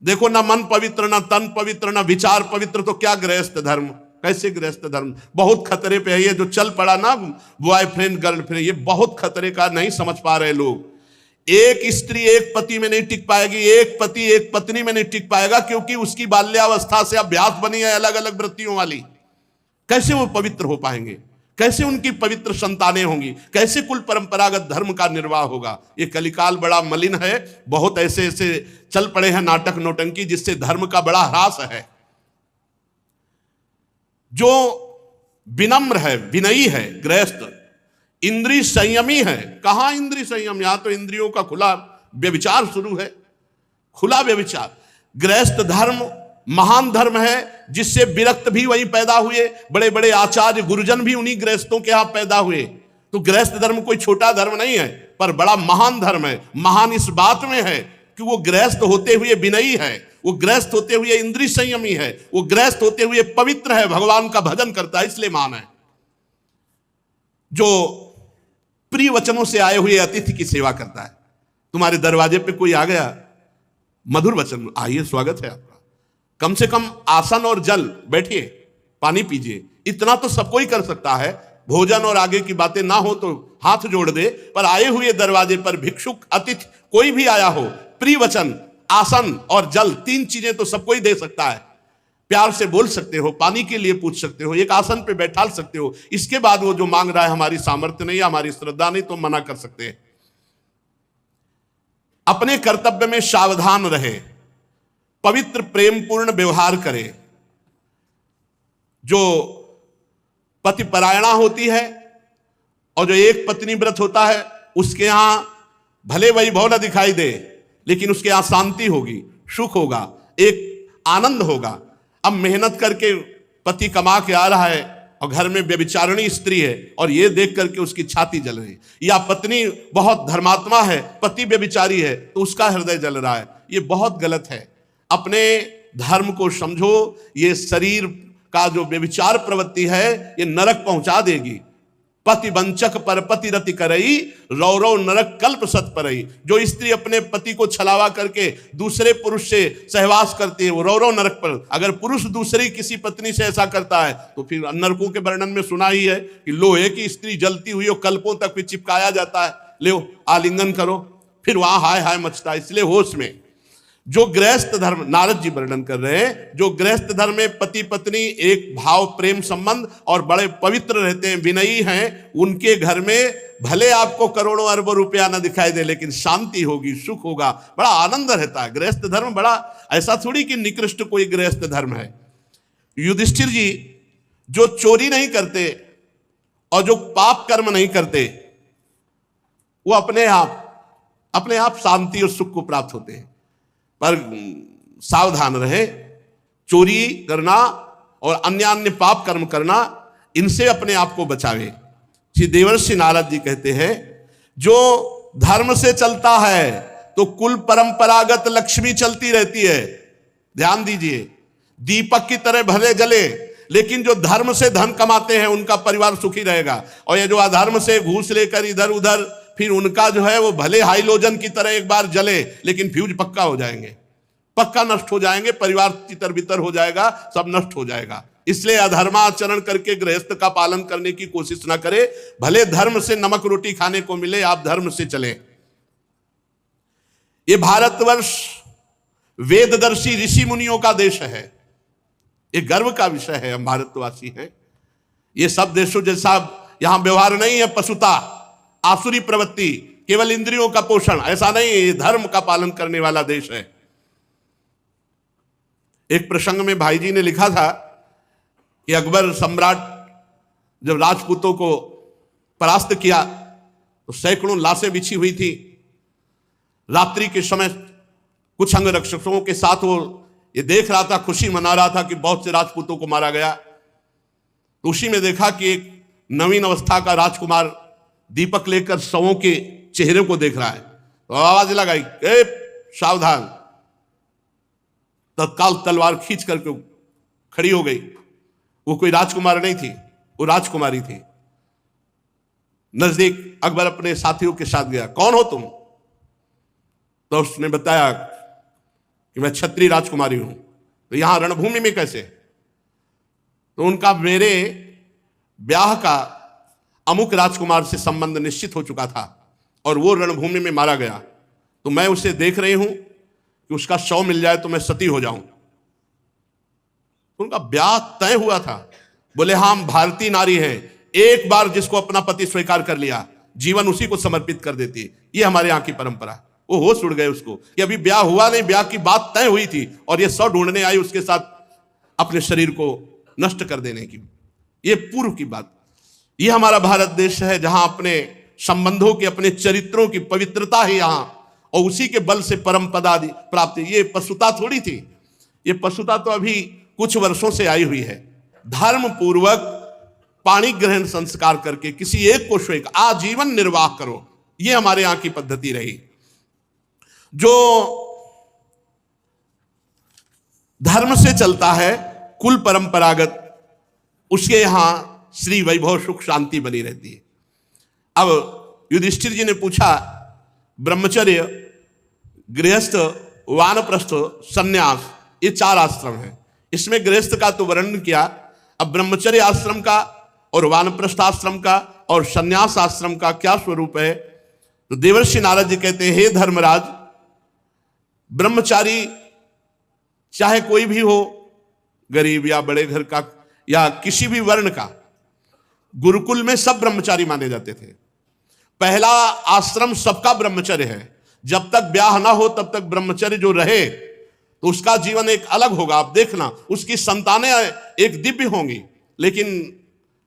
देखो, ना मन पवित्र, ना तन पवित्र, ना विचार पवित्र, तो क्या गृहस्थ धर्म? कैसे गृहस्थ धर्म? बहुत खतरे पे है ये जो चल पड़ा ना बॉयफ्रेंड गर्लफ्रेंड, ये बहुत खतरे का, नहीं समझ पा रहे लोग। एक स्त्री एक पति में नहीं टिक पाएगी, एक पति एक पत्नी में नहीं टिक पाएगा, क्योंकि उसकी बाल्यावस्था से अभ्यास बनी है अलग अलग वृत्तियों वाली। कैसे वो पवित्र हो पाएंगे? कैसे उनकी पवित्र संतानें होंगी? कैसे कुल परंपरागत धर्म का निर्वाह होगा? ये कलिकाल बड़ा मलिन है। बहुत ऐसे ऐसे चल पड़े हैं नाटक नौटंकी जिससे धर्म का बड़ा ह्रास है। जो विनम्र है, विनयी है गृहस्थ, इंद्रिय संयमी है। कहां इंद्रिय संयम? यहां तो इंद्रियों का खुला व्यभिचार शुरू है, खुला व्यभिचार। गृहस्थ धर्म महान धर्म है, जिससे विरक्त भी वहीं पैदा हुए, बड़े बड़े आचार्य गुरुजन भी उन्हीं गृहस्थों के यहां पैदा हुए। तो गृहस्थ धर्म कोई छोटा धर्म नहीं है, पर बड़ा महान धर्म है। महान इस बात में है कि वो गृहस्थ होते हुए विनयी है, वो गृहस्थ होते हुए इंद्रिय संयमी है, वो गृहस्थ होते हुए पवित्र है, भगवान का भजन करता है, इसलिए महान है। जो प्रिय वचनों से आए हुए अतिथि की सेवा करता है। तुम्हारे दरवाजे पे कोई आ गया, मधुर वचन, आइए स्वागत है आपका, कम से कम आसन और जल, बैठिए, पानी पीजिए, इतना तो सब कोई कर सकता है। भोजन और आगे की बातें ना हो तो हाथ जोड़ दे, पर आए हुए दरवाजे पर भिक्षुक अतिथि कोई भी आया हो, प्रिय वचन, आसन और जल, तीन चीजें तो सब कोई दे सकता है। प्यार से बोल सकते हो, पानी के लिए पूछ सकते हो, एक आसन पे बैठा सकते हो। इसके बाद वो जो मांग रहा है हमारी सामर्थ्य नहीं, हमारी श्रद्धा नहीं, तो मना कर सकते हैं। अपने कर्तव्य में सावधान रहे, पवित्र प्रेमपूर्ण व्यवहार करे। जो पतिपरायणा होती है और जो एक पत्नी व्रत होता है, उसके यहां भले वैभव न दिखाई दे, लेकिन उसके यहां शांति होगी, सुख होगा, एक आनंद होगा। अब मेहनत करके पति कमा के आ रहा है और घर में व्यभिचारिणी स्त्री है और ये देख करके उसकी छाती जल रही, या पत्नी बहुत धर्मात्मा है, पति व्यभिचारी है तो उसका हृदय जल रहा है। ये बहुत गलत है। अपने धर्म को समझो। ये शरीर का जो व्यभिचार प्रवृत्ति है ये नरक पहुंचा देगी। पति वंचक पर पति रति करई, रौरव नरक कल्प सत परई। जो स्त्री अपने पति को छलावा करके दूसरे पुरुष से सहवास करती है वो रौरव नरक पर। अगर पुरुष दूसरी किसी पत्नी से ऐसा करता है तो फिर नरकों के वर्णन में सुना ही है कि लोहे की स्त्री जलती हुई और कल्पों तक फिर चिपकाया जाता है, ले आलिंगन करो, फिर वहां हाय हाय मचता है। इसलिए होश में। जो गृहस्थ धर्म, नारद जी वर्णन कर रहे हैं, जो गृहस्थ धर्म में पति पत्नी एक भाव प्रेम संबंध और बड़े पवित्र रहते हैं, विनयी हैं, उनके घर में भले आपको करोड़ों अरबों रुपया ना दिखाई दे, लेकिन शांति होगी, सुख होगा, बड़ा आनंद रहता है। गृहस्थ धर्म बड़ा, ऐसा थोड़ी कि निकृष्ट कोई गृहस्थ धर्म है। युधिष्ठिर जी जो चोरी नहीं करते और जो पाप कर्म नहीं करते, वो अपने आप शांति और सुख को प्राप्त होते हैं। पर सावधान रहे, चोरी करना और अन्य पाप कर्म करना, इनसे अपने आप को बचावे। श्री देवर्षि नारद जी कहते हैं, जो धर्म से चलता है तो कुल परंपरागत लक्ष्मी चलती रहती है। ध्यान दीजिए, दीपक की तरह भले जले, लेकिन जो धर्म से धन कमाते हैं उनका परिवार सुखी रहेगा। और ये जो अधर्म से घूस लेकर इधर उधर, फिर उनका जो है वो भले हाइलोजन की तरह एक बार जले, लेकिन फ्यूज पक्का हो जाएंगे, पक्का नष्ट हो जाएंगे, परिवार तितर बितर हो जाएगा, सब नष्ट हो जाएगा। इसलिए अधर्माचरण करके गृहस्थ का पालन करने की कोशिश ना करे। भले धर्म से नमक रोटी खाने को मिले, आप धर्म से चले। ये भारतवर्ष वेददर्शी ऋषि मुनियों का देश है। ये गर्व का विषय है, हम भारतवासी हैं। ये सब देशों जैसा यहां व्यवहार नहीं है, पशुता, आसुरी प्रवृत्ति, केवल इंद्रियों का पोषण, ऐसा नहीं। ये धर्म का पालन करने वाला देश है। एक प्रसंग में भाई जी ने लिखा था कि अकबर सम्राट जब राजपूतों को परास्त किया तो सैकड़ों लाशें बिछी हुई थी। रात्रि के समय कुछ अंगरक्षकों के साथ वो ये देख रहा था, खुशी मना रहा था कि बहुत से राजपूतों को मारा गया। तो उसी में देखा कि एक नवीन अवस्था का राजकुमार दीपक लेकर शवों के चेहरे को देख रहा है। तो आवाज लगाई, सावधान। तत्काल तलवार खींच करके खड़ी हो गई। वो कोई राजकुमार नहीं थी, वो राजकुमारी थी। नजदीक अकबर अपने साथियों के साथ गया, कौन हो तुम? तो उसने बताया कि मैं क्षत्रिय राजकुमारी हूं। तो यहां रणभूमि में कैसे? तो उनका मेरे ब्याह का अमुक राजकुमार से संबंध निश्चित हो चुका था और वो रणभूमि में मारा गया, तो मैं उसे देख रही हूं कि उसका शव मिल जाए तो मैं सती हो जाऊं। उनका ब्याह तय हुआ था। बोले हाँ, हम भारतीय नारी हैं, एक बार जिसको अपना पति स्वीकार कर लिया जीवन उसी को समर्पित कर देती है। ये हमारे यहाँ की परंपरा। वो होश उड़ गए उसको कि अभी ब्याह हुआ नहीं, ब्याह की बात तय हुई थी और ये शव ढूंढने आई उसके साथ अपने शरीर को नष्ट कर देने की। ये पूर्व की बात। ये हमारा भारत देश है जहां अपने संबंधों के, अपने चरित्रों की पवित्रता है यहां, और उसी के बल से परम पदादि प्राप्ति। ये पशुता थोड़ी थी, ये पशुता तो अभी कुछ वर्षों से आई हुई है। धर्म पूर्वक पाणी ग्रहण संस्कार करके किसी एक को स्वीकार, आजीवन निर्वाह करो, ये हमारे यहां की पद्धति रही। जो धर्म से चलता है, कुल परंपरागत, उसके यहां श्री वैभव सुख शांति बनी रहती है। अब युधिष्ठिर जी ने पूछा, ब्रह्मचर्य, गृहस्थ, वानप्रस्थ, सन्यास, ये 4 आश्रम हैं। इसमें गृहस्थ का तो वर्णन किया, अब ब्रह्मचर्य आश्रम का और वानप्रस्थ आश्रम का और सन्यास आश्रम का क्या स्वरूप है? तो देवर्षि नारद जी कहते हैं, हे धर्मराज, ब्रह्मचारी चाहे कोई भी हो, गरीब या बड़े घर का या किसी भी वर्ण का, गुरुकुल में सब ब्रह्मचारी माने जाते थे। पहला आश्रम सबका ब्रह्मचर्य है। जब तक ब्याह ना हो तब तक ब्रह्मचर्य जो रहे तो उसका जीवन एक अलग होगा। आप देखना, उसकी संतानें एक दिव्य होंगी। लेकिन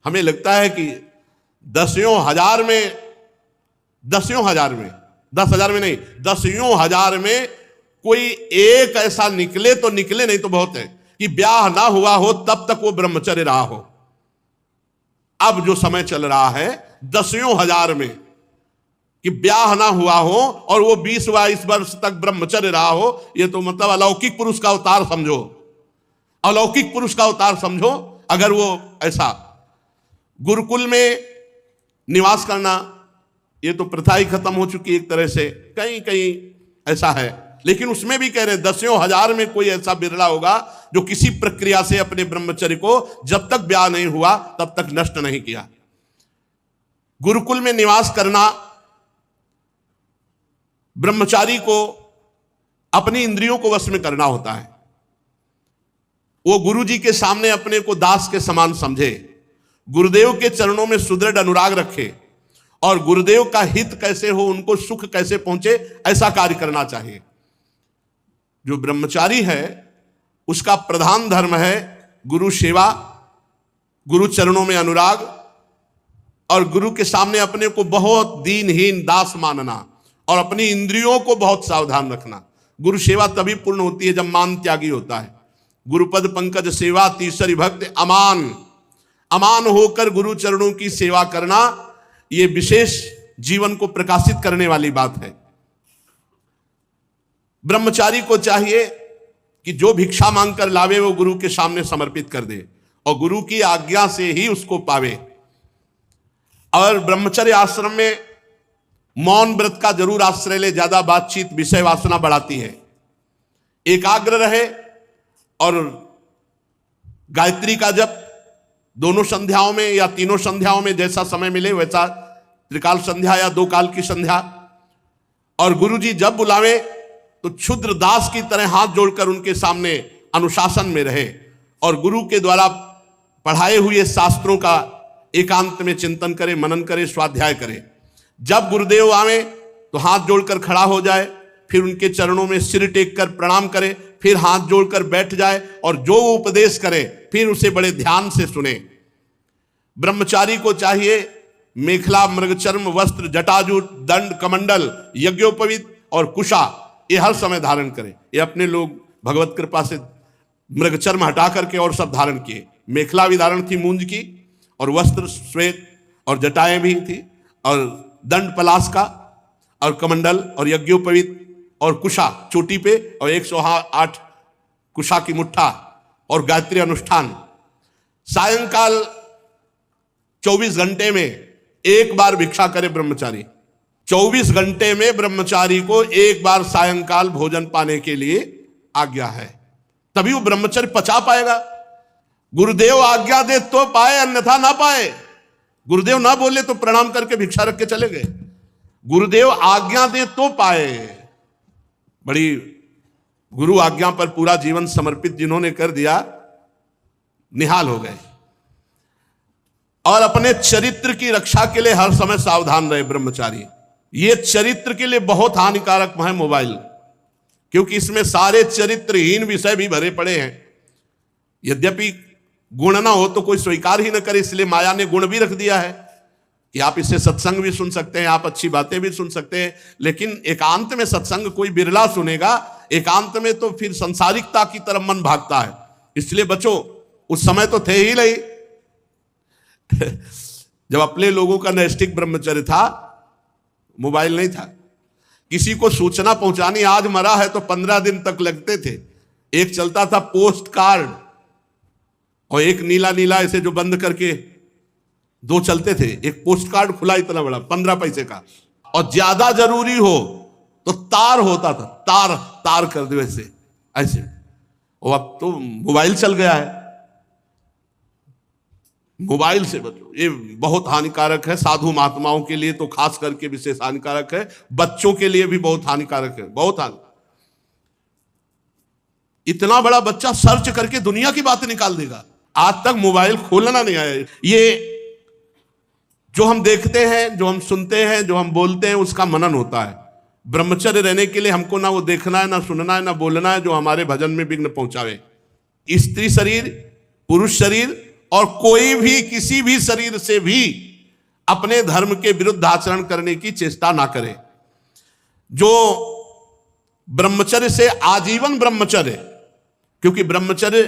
हमें लगता है कि दसियों हजार में 10,000 में कोई एक ऐसा निकले तो निकले, नहीं तो बहुत है कि ब्याह ना हुआ हो तब तक वो ब्रह्मचर्य रहा हो। अब जो समय चल रहा है 10,000 में कि ब्याह ना हुआ हो और वो 20-22 वर्ष तक ब्रह्मचर्य रहा हो, ये तो मतलब अलौकिक पुरुष का अवतार समझो, अलौकिक पुरुष का अवतार समझो। अगर वो ऐसा गुरुकुल में निवास करना, ये तो प्रथा ही खत्म हो चुकी एक तरह से, कहीं कहीं ऐसा है, लेकिन उसमें भी कह रहे 10,000 में कोई ऐसा बिरला होगा जो किसी प्रक्रिया से अपने ब्रह्मचर्य को जब तक ब्याह नहीं हुआ तब तक नष्ट नहीं किया। गुरुकुल में निवास करना ब्रह्मचारी को अपनी इंद्रियों को वश में करना होता है। वो गुरु जी के सामने अपने को दास के समान समझे, गुरुदेव के चरणों में सुदृढ़ अनुराग रखे और गुरुदेव का हित कैसे हो, उनको सुख कैसे पहुंचे, ऐसा कार्य करना चाहिए। जो ब्रह्मचारी है उसका प्रधान धर्म है गुरु सेवा, गुरु चरणों में अनुराग और गुरु के सामने अपने को बहुत दीनहीन दास मानना और अपनी इंद्रियों को बहुत सावधान रखना। गुरु सेवा तभी पूर्ण होती है जब मान त्यागी होता है। गुरुपद पंकज सेवा तीसरी भक्त अमान, अमान होकर गुरु चरणों की सेवा करना, यह विशेष जीवन को प्रकाशित करने वाली बात है। ब्रह्मचारी को चाहिए कि जो भिक्षा मांगकर लावे वो गुरु के सामने समर्पित कर दे और गुरु की आज्ञा से ही उसको पावे। और ब्रह्मचर्य आश्रम में मौन व्रत का जरूर आश्रय ले, ज्यादा बातचीत विषय वासना बढ़ाती है। एकाग्र रहे और गायत्री का जप दोनों संध्याओं में या तीनों संध्याओं में जैसा समय मिले वैसा, त्रिकाल संध्या या 2 काल की संध्या, और गुरु जी जब बुलावे तो क्षुद्र दास की तरह हाथ जोड़कर उनके सामने अनुशासन में रहे और गुरु के द्वारा पढ़ाए हुए शास्त्रों का एकांत में चिंतन करे, मनन करे, स्वाध्याय करे। जब गुरुदेव आवे तो हाथ जोड़कर खड़ा हो जाए, फिर उनके चरणों में सिर टेक कर प्रणाम करे, फिर हाथ जोड़कर बैठ जाए और जो वो उपदेश करे फिर उसे बड़े ध्यान से सुने। ब्रह्मचारी को चाहिए मेखला, मृगचर्म, वस्त्र, जटाजूट, दंड, कमंडल, यज्ञोपवीत और कुशा, ये हर समय धारण करे। ये अपने लोग भगवत कृपा से मृगचर्म हटा करके और सब धारण किए। मेखला भी धारण थी मूंज की, और वस्त्र श्वेत, और जटाएं भी थी, और दंड पलाश का, और कमंडल, और यज्ञोपवीत, और कुशा चोटी पे, और 108 कुशा की मुट्ठा, और गायत्री अनुष्ठान। सायंकाल 24 घंटे में एक बार भिक्षा करे ब्रह्मचारी। 24 घंटे में ब्रह्मचारी को एक बार सायंकाल भोजन पाने के लिए आज्ञा है, तभी वो ब्रह्मचर्य पचा पाएगा। गुरुदेव आज्ञा दे तो पाए, अन्यथा ना पाए। गुरुदेव ना बोले तो प्रणाम करके भिक्षा रख के चले गए। गुरुदेव आज्ञा दे तो पाए। बड़ी गुरु आज्ञा पर पूरा जीवन समर्पित जिन्होंने कर दिया, निहाल हो गए। और अपने चरित्र की रक्षा के लिए हर समय सावधान रहे ब्रह्मचारी। ये चरित्र के लिए बहुत हानिकारक है मोबाइल, क्योंकि इसमें सारे चरित्रहीन विषय भी भरे पड़े हैं। यद्यपि गुण ना हो तो कोई स्वीकार ही न करे, इसलिए माया ने गुण भी रख दिया है कि आप इससे सत्संग भी सुन सकते हैं, आप अच्छी बातें भी सुन सकते हैं, लेकिन एकांत में सत्संग कोई बिरला सुनेगा। एकांत में तो फिर संसारिकता की तरफ मन भागता है। इसलिए बचो, उस समय तो थे ही नहीं जब अपने लोगों का नैष्ठिक ब्रह्मचर्य था, मोबाइल नहीं था। किसी को सूचना पहुंचानी, आज मरा है तो 15 दिन तक लगते थे। एक चलता था पोस्ट कार्ड, और एक नीला नीला ऐसे जो बंद करके 2 चलते थे। एक पोस्ट कार्ड खुला इतना बड़ा 15 पैसे का, और ज्यादा जरूरी हो तो तार होता था, तार कर दो ऐसे ऐसे। और अब तो मोबाइल चल गया है। मोबाइल से बचो, ये बहुत हानिकारक है। साधु महात्माओं के लिए तो खास करके विशेष हानिकारक है, बच्चों के लिए भी बहुत हानिकारक है, बहुत हानिकारक। इतना बड़ा बच्चा सर्च करके दुनिया की बातें निकाल देगा। आज तक मोबाइल खोलना नहीं आया। ये जो हम देखते हैं, जो हम सुनते हैं, जो हम बोलते हैं, उसका मनन होता है। ब्रह्मचर्य रहने के लिए हमको ना वो देखना है, ना सुनना है, ना बोलना है जो हमारे भजन में विघ्न पहुंचावे। स्त्री शरीर, पुरुष शरीर और कोई भी किसी भी शरीर से भी अपने धर्म के विरुद्ध आचरण करने की चेष्टा ना करे। जो ब्रह्मचर्य से आजीवन ब्रह्मचर्य, क्योंकि ब्रह्मचर्य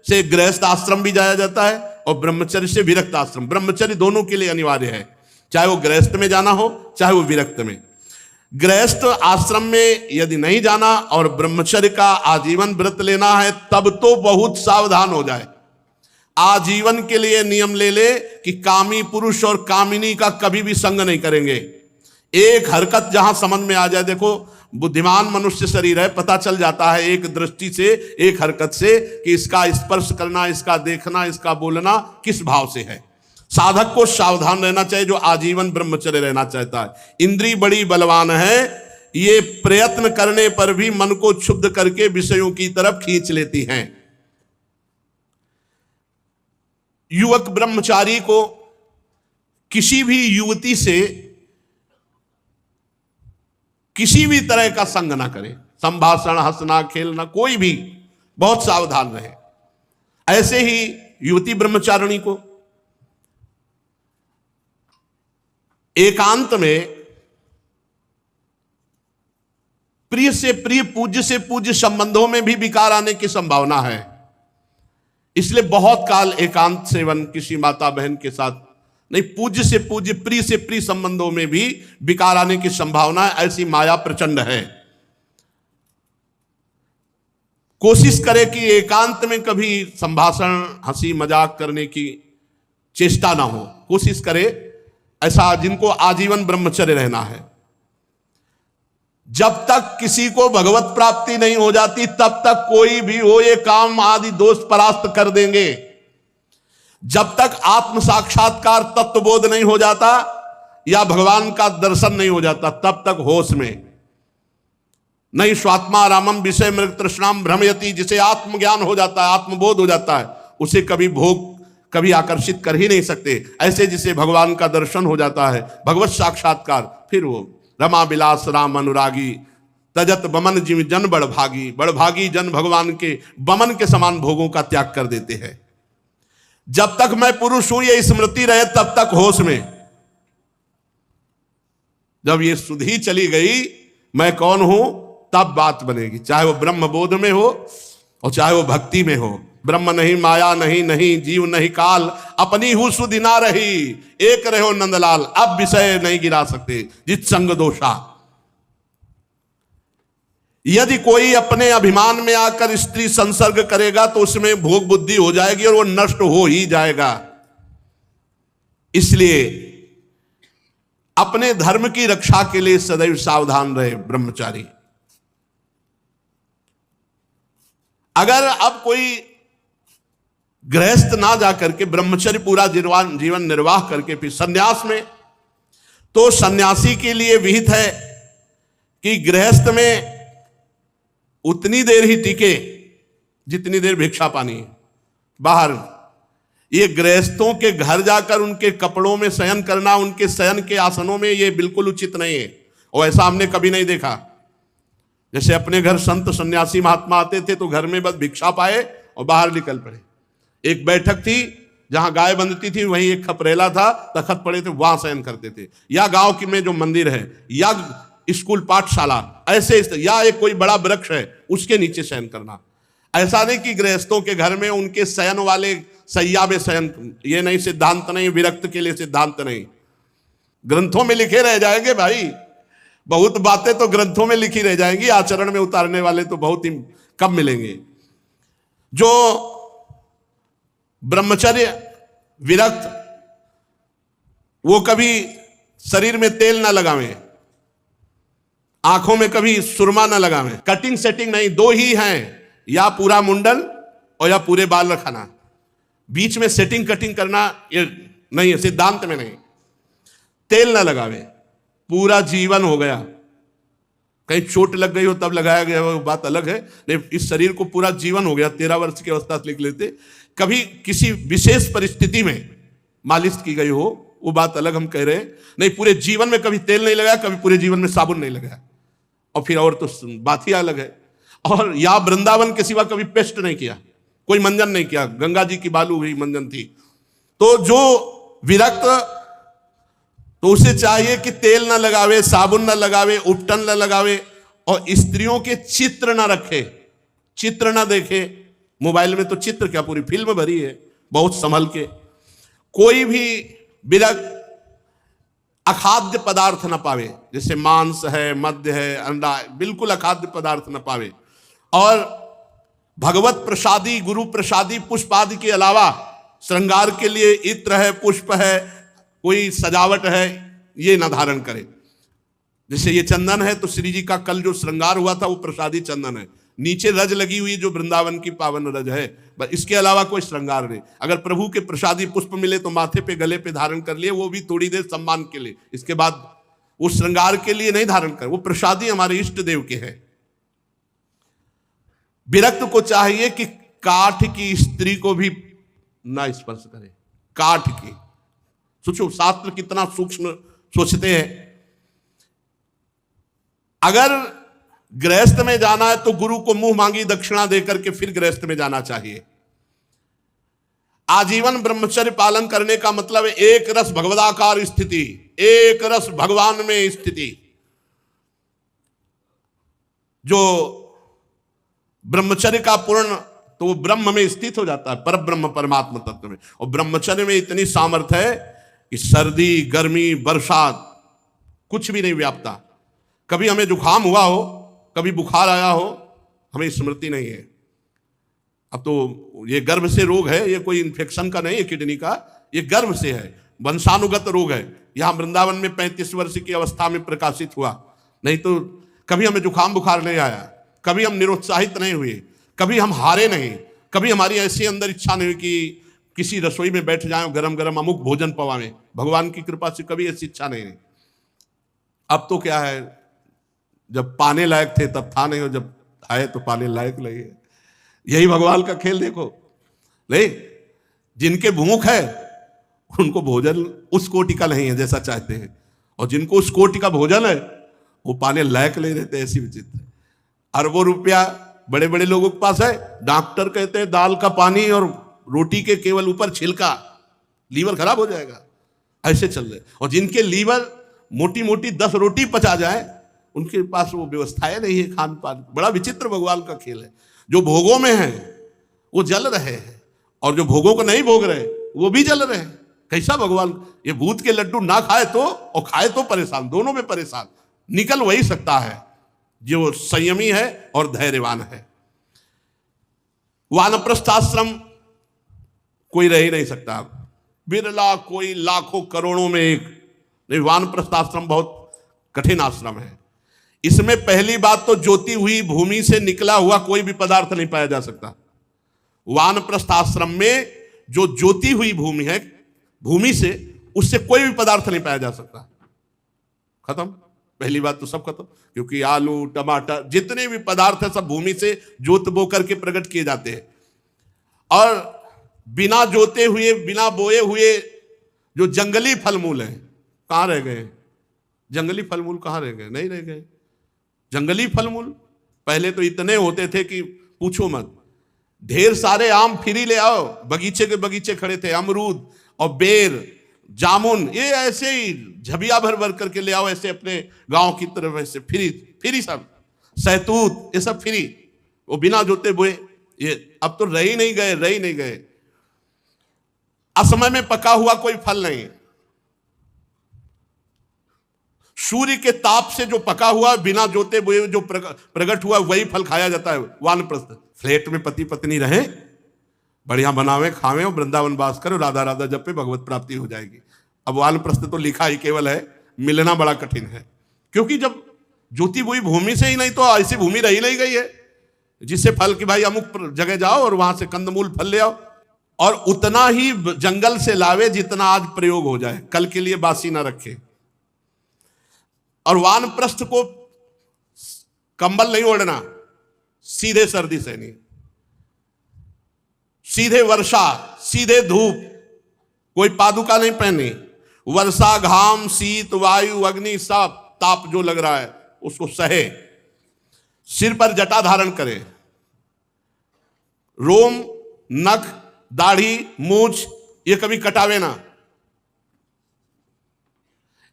से गृहस्थ आश्रम भी जाया जाता है और ब्रह्मचर्य से विरक्त आश्रम, ब्रह्मचर्य दोनों के लिए अनिवार्य है, चाहे वो गृहस्थ में जाना हो चाहे वो विरक्त में। गृहस्थ आश्रम में यदि नहीं जाना और ब्रह्मचर्य का आजीवन व्रत लेना है तब तो बहुत सावधान हो जाए। आजीवन के लिए नियम ले ले कि कामी पुरुष और कामिनी का कभी भी संग नहीं करेंगे। एक हरकत जहां समझ में आ जाए, देखो बुद्धिमान मनुष्य शरीर है, पता चल जाता है एक दृष्टि से, एक हरकत से कि इसका स्पर्श करना, इसका देखना, इसका बोलना किस भाव से है। साधक को सावधान रहना चाहिए जो आजीवन ब्रह्मचर्य रहना चाहता है। इंद्री बड़ी बलवान है, ये प्रयत्न करने पर भी मन को क्षुब्ध करके विषयों की तरफ खींच लेती हैं। युवक ब्रह्मचारी को किसी भी युवती से किसी भी तरह का संग ना करे, संभाषण, हंसना, खेलना, कोई भी, बहुत सावधान रहे। ऐसे ही युवती ब्रह्मचारिणी को एकांत में प्रिय से प्रिय, पूज्य से पूज्य संबंधों में भी विकार आने की संभावना है। इसलिए बहुत काल एकांत सेवन किसी माता बहन के साथ नहीं, पूज्य से पूज्य, प्रिय से प्रिय संबंधों में भी विकार आने की संभावना है। ऐसी माया प्रचंड है। कोशिश करे कि एकांत में कभी संभाषण, हंसी मजाक करने की चेष्टा ना हो। कोशिश करे ऐसा जिनको आजीवन ब्रह्मचर्य रहना है। जब तक किसी को भगवत प्राप्ति नहीं हो जाती तब तक कोई भी हो ये काम आदि दोष परास्त कर देंगे। जब तक आत्म साक्षात्कार तत्वबोध नहीं हो जाता या भगवान का दर्शन नहीं हो जाता तब तक होश में नहीं। स्वात्मा रामम विषय मृग तृष्णाम भ्रमयति, जिसे आत्मज्ञान हो जाता है, आत्मबोध हो जाता है, उसे कभी भोग कभी आकर्षित कर ही नहीं सकते। ऐसे जिसे भगवान का दर्शन हो जाता है, भगवत साक्षात्कार, फिर वो रमा विलास राम अनुरागी तजत बमन जिम जन बड़भागी, बड़भागी जन भगवान के बमन के समान भोगों का त्याग कर देते हैं। जब तक मैं पुरुष हूं ये स्मृति रहे तब तक होश में। जब ये सुधि चली गई मैं कौन हूं तब बात बनेगी, चाहे वो ब्रह्म बोध में हो और चाहे वो भक्ति में हो। ब्रह्म नहीं, माया नहीं, नहीं जीव नहीं काल, अपनी हूं सुधि ना रही, एक रहो नंदलाल, अब विषय नहीं गिरा सकते जित संग दोषा। यदि कोई अपने अभिमान में आकर स्त्री संसर्ग करेगा तो उसमें भोग बुद्धि हो जाएगी और वो नष्ट हो ही जाएगा। इसलिए अपने धर्म की रक्षा के लिए सदैव सावधान रहे ब्रह्मचारी। अगर अब कोई गृहस्थ ना जाकर के ब्रह्मचर्य पूरा जीवन निर्वाह करके फिर सन्यास में, तो सन्यासी के लिए विहित है कि गृहस्थ में उतनी देर ही टिके जितनी देर भिक्षा पानी है। बाहर ये गृहस्थों के घर जाकर उनके कपड़ों में शयन करना, उनके शयन के आसनों में, ये बिल्कुल उचित नहीं है और ऐसा हमने कभी नहीं देखा। जैसे अपने घर संत सन्यासी महात्मा आते थे तो घर में बस भिक्षा पाए और बाहर निकल पड़े। एक बैठक थी जहां गाय बंधती थी, वहीं एक खपरेला था, तखत पड़े थे, वहां शयन करते थे। या गांव की में जो मंदिर है या स्कूल पाठशाला ऐसे, या एक कोई बड़ा वृक्ष है उसके नीचे शयन करना। ऐसा नहीं कि गृहस्थों के घर में उनके शयन वाले सैया में शयन, ये नहीं, सिद्धांत नहीं, विरक्त के लिए सिद्धांत नहीं। ग्रंथों में लिखे रह जाएंगे भाई, बहुत बातें तो ग्रंथों में लिखी रह जाएंगी, आचरण में उतारने वाले तो बहुत ही कम मिलेंगे। जो ब्रह्मचर्य विरक्त, वो कभी शरीर में तेल ना लगावें, आंखों में कभी सुरमा ना लगावें, कटिंग सेटिंग नहीं, दो ही हैं, या पूरा मुंडन और या पूरे बाल रखना। बीच में सेटिंग कटिंग करना ये नहीं है, सिद्धांत में नहीं। तेल ना लगावे, पूरा जीवन हो गया, कहीं चोट लग गई हो तब लगाया गया वो बात अलग है, नहीं इस शरीर को पूरा जीवन हो गया, 13 वर्ष की अवस्था से लिख लेते, कभी किसी विशेष परिस्थिति में मालिश की गई हो वो बात अलग हम कह रहे हैं। नहीं, पूरे जीवन में कभी तेल नहीं लगाया, कभी पूरे जीवन में साबुन नहीं लगाया, और फिर और तो बात ही अलग है। और या वृंदावन के सिवा कभी पेस्ट नहीं किया, कोई मंजन नहीं किया, गंगा जी की बालू हुई मंजन थी। तो जो विरक्त, तो उसे चाहिए कि तेल ना लगावे, साबुन ना लगावे, उपटन ना लगावे, और स्त्रियों के चित्र ना रखे, चित्र ना देखे। मोबाइल में तो चित्र क्या, पूरी फिल्म भरी है, बहुत संभल के। कोई भी विरक्त अखाद्य पदार्थ न पावे, जैसे मांस है, मद्य है, अंडा, बिल्कुल अखाद्य पदार्थ न पावे। और भगवत प्रसादी, गुरु प्रसादी पुष्प आदि के अलावा श्रृंगार के लिए इत्र है, पुष्प है, कोई सजावट है, ये न धारण करे। जैसे ये चंदन है, तो श्री जी का कल जो श्रृंगार हुआ था वो प्रसादी चंदन है, नीचे रज लगी हुई जो वृंदावन की पावन रज है, बस इसके अलावा कोई श्रृंगार नहीं। अगर प्रभु के प्रसादी पुष्प मिले तो माथे पे, गले पे धारण कर लिए, वो भी थोड़ी देर सम्मान के लिए, इसके बाद वो श्रृंगार के लिए नहीं धारण कर। वो प्रसादी हमारे इष्ट देव के है। विरक्त को चाहिए कि काठ की स्त्री को भी ना स्पर्श करे, काठ की। सोचो शास्त्र कितना सूक्ष्म सोचते हैं। अगर गृहस्थ में जाना है तो गुरु को मुंह मांगी दक्षिणा देकर के फिर गृहस्थ में जाना चाहिए। आजीवन ब्रह्मचर्य पालन करने का मतलब है एक रस भगवदाकार स्थिति, एक रस भगवान में स्थिति। जो ब्रह्मचर्य का पूर्ण, तो वो ब्रह्म में स्थित हो जाता है, पर ब्रह्म परमात्मा तत्व में। और ब्रह्मचर्य में इतनी सामर्थ्य है कि सर्दी, गर्मी, बरसात कुछ भी नहीं व्यापता। कभी हमें जुकाम हुआ हो, कभी बुखार आया हो, हमें स्मृति नहीं है। अब तो ये गर्भ से रोग है, ये कोई इन्फेक्शन का नहीं है किडनी का, ये गर्भ से है, वंशानुगत रोग है। यहाँ वृंदावन में 35 वर्ष की अवस्था में प्रकाशित हुआ, नहीं तो कभी हमें जुकाम बुखार नहीं आया, कभी हम निरुत्साहित नहीं हुए, कभी हम हारे नहीं, कभी हमारी ऐसी अंदर इच्छा नहीं हुई कि किसी रसोई में बैठ जाएं, गरम गरम अमुक भोजन पवाएं। भगवान की कृपा से कभी ऐसी इच्छा नहीं। अब तो क्या है, जब पाने लायक थे तब था नहीं, और जब आए तो पाने लायक नहीं है। यही भगवान का खेल देखो। नहीं, जिनके भूख है उनको भोजन उस कोटि का नहीं है जैसा चाहते हैं, और जिनको उस कोटि का भोजन है वो पाने लायक नहीं रहते। ऐसी विचित्र, अरबों रुपया बड़े बड़े लोगों के पास है, डॉक्टर कहते हैं दाल का पानी और रोटी के केवल ऊपर छिलका, लीवर खराब हो जाएगा, ऐसे चल रहे। और जिनके लीवर मोटी मोटी 10 रोटी पचा जाए, उनके पास वो व्यवस्थाएं नहीं है खान पान। बड़ा विचित्र भगवान का खेल है। जो भोगों में है वो जल रहे हैं, और जो भोगों को नहीं भोग रहे वो भी जल रहे हैं। कैसा भगवान! ये भूत के लड्डू ना खाए तो, और खाए तो परेशान, दोनों में परेशान। निकल वही सकता है जो संयमी है और धैर्यवान है। वानप्रस्थ आश्रम कोई रह ही नहीं सकता, बिरला कोई लाखों करोड़ों में एक। नहीं, वानप्रस्थ आश्रम बहुत कठिन आश्रम है। इसमें पहली बात तो ज्योति हुई भूमि से निकला हुआ कोई भी पदार्थ नहीं पाया जा सकता। वानप्रस्थ आश्रम में जो ज्योति हुई भूमि है, भूमि से, उससे कोई भी पदार्थ नहीं पाया जा सकता। खत्म, पहली बात तो सब खत्म। क्योंकि आलू, टमाटर, जितने भी पदार्थ है सब भूमि से जोत बो करके प्रकट किए जाते हैं। और बिना जोते हुए, बिना बोए हुए जो जंगली फल मूल हैं, कहाँ रह गए? जंगली फल मूल कहाँ रह गए? नहीं रह गए। जंगली फल मूल पहले तो इतने होते थे कि पूछो मत। ढेर सारे आम फ्री ले आओ, बगीचे के बगीचे खड़े थे, अमरूद और बेर, जामुन, ये ऐसे ही झबिया भर भर करके ले आओ, ऐसे अपने गांव की तरफ, ऐसे फ्री फ्री सब, सहतूत, ये सब फ्री, वो बिना जोते बोए। ये अब तो रह ही नहीं गए, रह ही नहीं गए। असमय में पका हुआ कोई फल नहीं। सूर्य के ताप से जो पका हुआ, बिना जोते बोए जो प्रकट हुआ, वही फल खाया जाता है। वानप्रस्थ फ्लैट में पति पत्नी रहे, बढ़िया बनावे, खावे और वृंदावन वास करो, राधा राधा जब पे भगवत प्राप्ति हो जाएगी। अब वानप्रस्थ तो लिखा ही केवल है, मिलना बड़ा कठिन है। क्योंकि जब ज्योति बोई भूमि से ही नहीं, तो ऐसी भूमि रही नहीं गई है जिससे फल की भाई अमुक जगह जाओ और वहां से कंदमूल फल ले आओ, और उतना ही जंगल से लावे जितना आज प्रयोग हो जाए, कल के लिए बासी ना रखे। और वानप्रस्थ को कंबल नहीं ओढ़ना, सीधे सर्दी से नहीं, सीधे वर्षा, सीधे धूप, कोई पादुका नहीं पहनी। वर्षा, घाम, शीत, वायु, अग्नि, सब ताप जो लग रहा है उसको सहे, सिर पर जटा धारण करे, रोम, नख, दाढ़ी, मूछ ये कभी कटावे ना।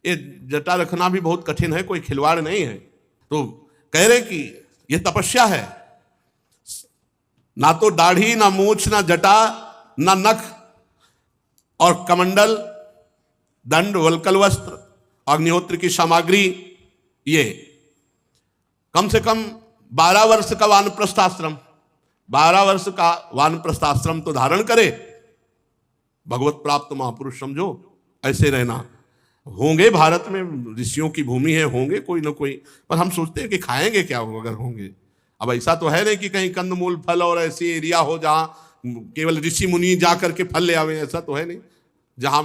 ये जटा रखना भी बहुत कठिन है, कोई खिलवाड़ नहीं है। तो कह रहे कि ये तपस्या है, ना तो दाढ़ी, ना मूछ, ना जटा, ना नख, और कमंडल, दंड, वल्कल वस्त्र, अग्निहोत्र की सामग्री, ये कम से कम 12 वर्ष का वानप्रस्थ आश्रम, 12 वर्ष का वानप्रस्थ आश्रम तो धारण करे। भगवत प्राप्त महापुरुष समझो, ऐसे रहना। होंगे भारत में, ऋषियों की भूमि है, होंगे कोई ना कोई, पर हम सोचते हैं कि खाएंगे क्या अगर होंगे। अब ऐसा तो है नहीं कि कहीं कंदमूल फल और ऐसी एरिया हो जहां केवल ऋषि मुनि जा करके फल ले आवे, ऐसा तो है नहीं। जहां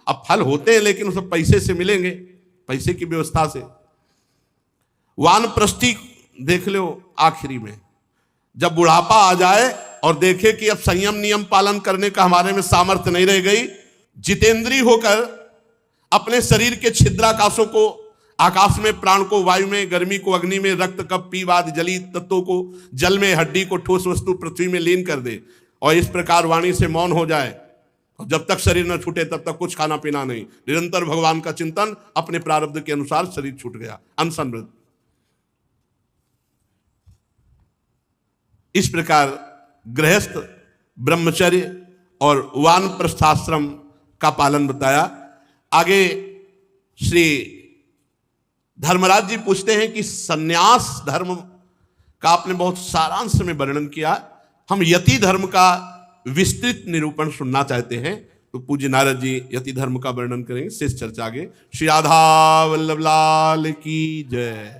अब फल होते हैं लेकिन सब पैसे से मिलेंगे, पैसे की व्यवस्था से। वानप्रस्थी देख लो, आखिरी में जब बुढ़ापा आ जाए और देखे कि अब संयम नियम पालन करने का हमारे में सामर्थ्य नहीं रह गई, जितेंद्रीय होकर अपने शरीर के छिद्राकाशों को, आकाश में प्राण को, वायु में गर्मी को, अग्नि में रक्त, कप, पीवाद, जलीय तत्वों को, जल में हड्डी को, ठोस वस्तु पृथ्वी में लीन कर दे, और इस प्रकार वाणी से मौन हो जाए। जब तक शरीर न छूटे तब तक कुछ खाना पीना नहीं, निरंतर भगवान का चिंतन, अपने प्रारब्ध के अनुसार शरीर छूट गया, अनशन व्रत। इस प्रकार गृहस्थ, ब्रह्मचर्य और वानप्रस्थाश्रम का पालन बताया। आगे श्री धर्मराज जी पूछते हैं कि सन्यास धर्म का आपने बहुत सारांश में वर्णन किया, हम यति धर्म का विस्तृत निरूपण सुनना चाहते हैं। तो पूज्य नारद जी यति धर्म का वर्णन करेंगे। शेष चर्चा आगे। श्री राधा वल्लभ लाल की जय।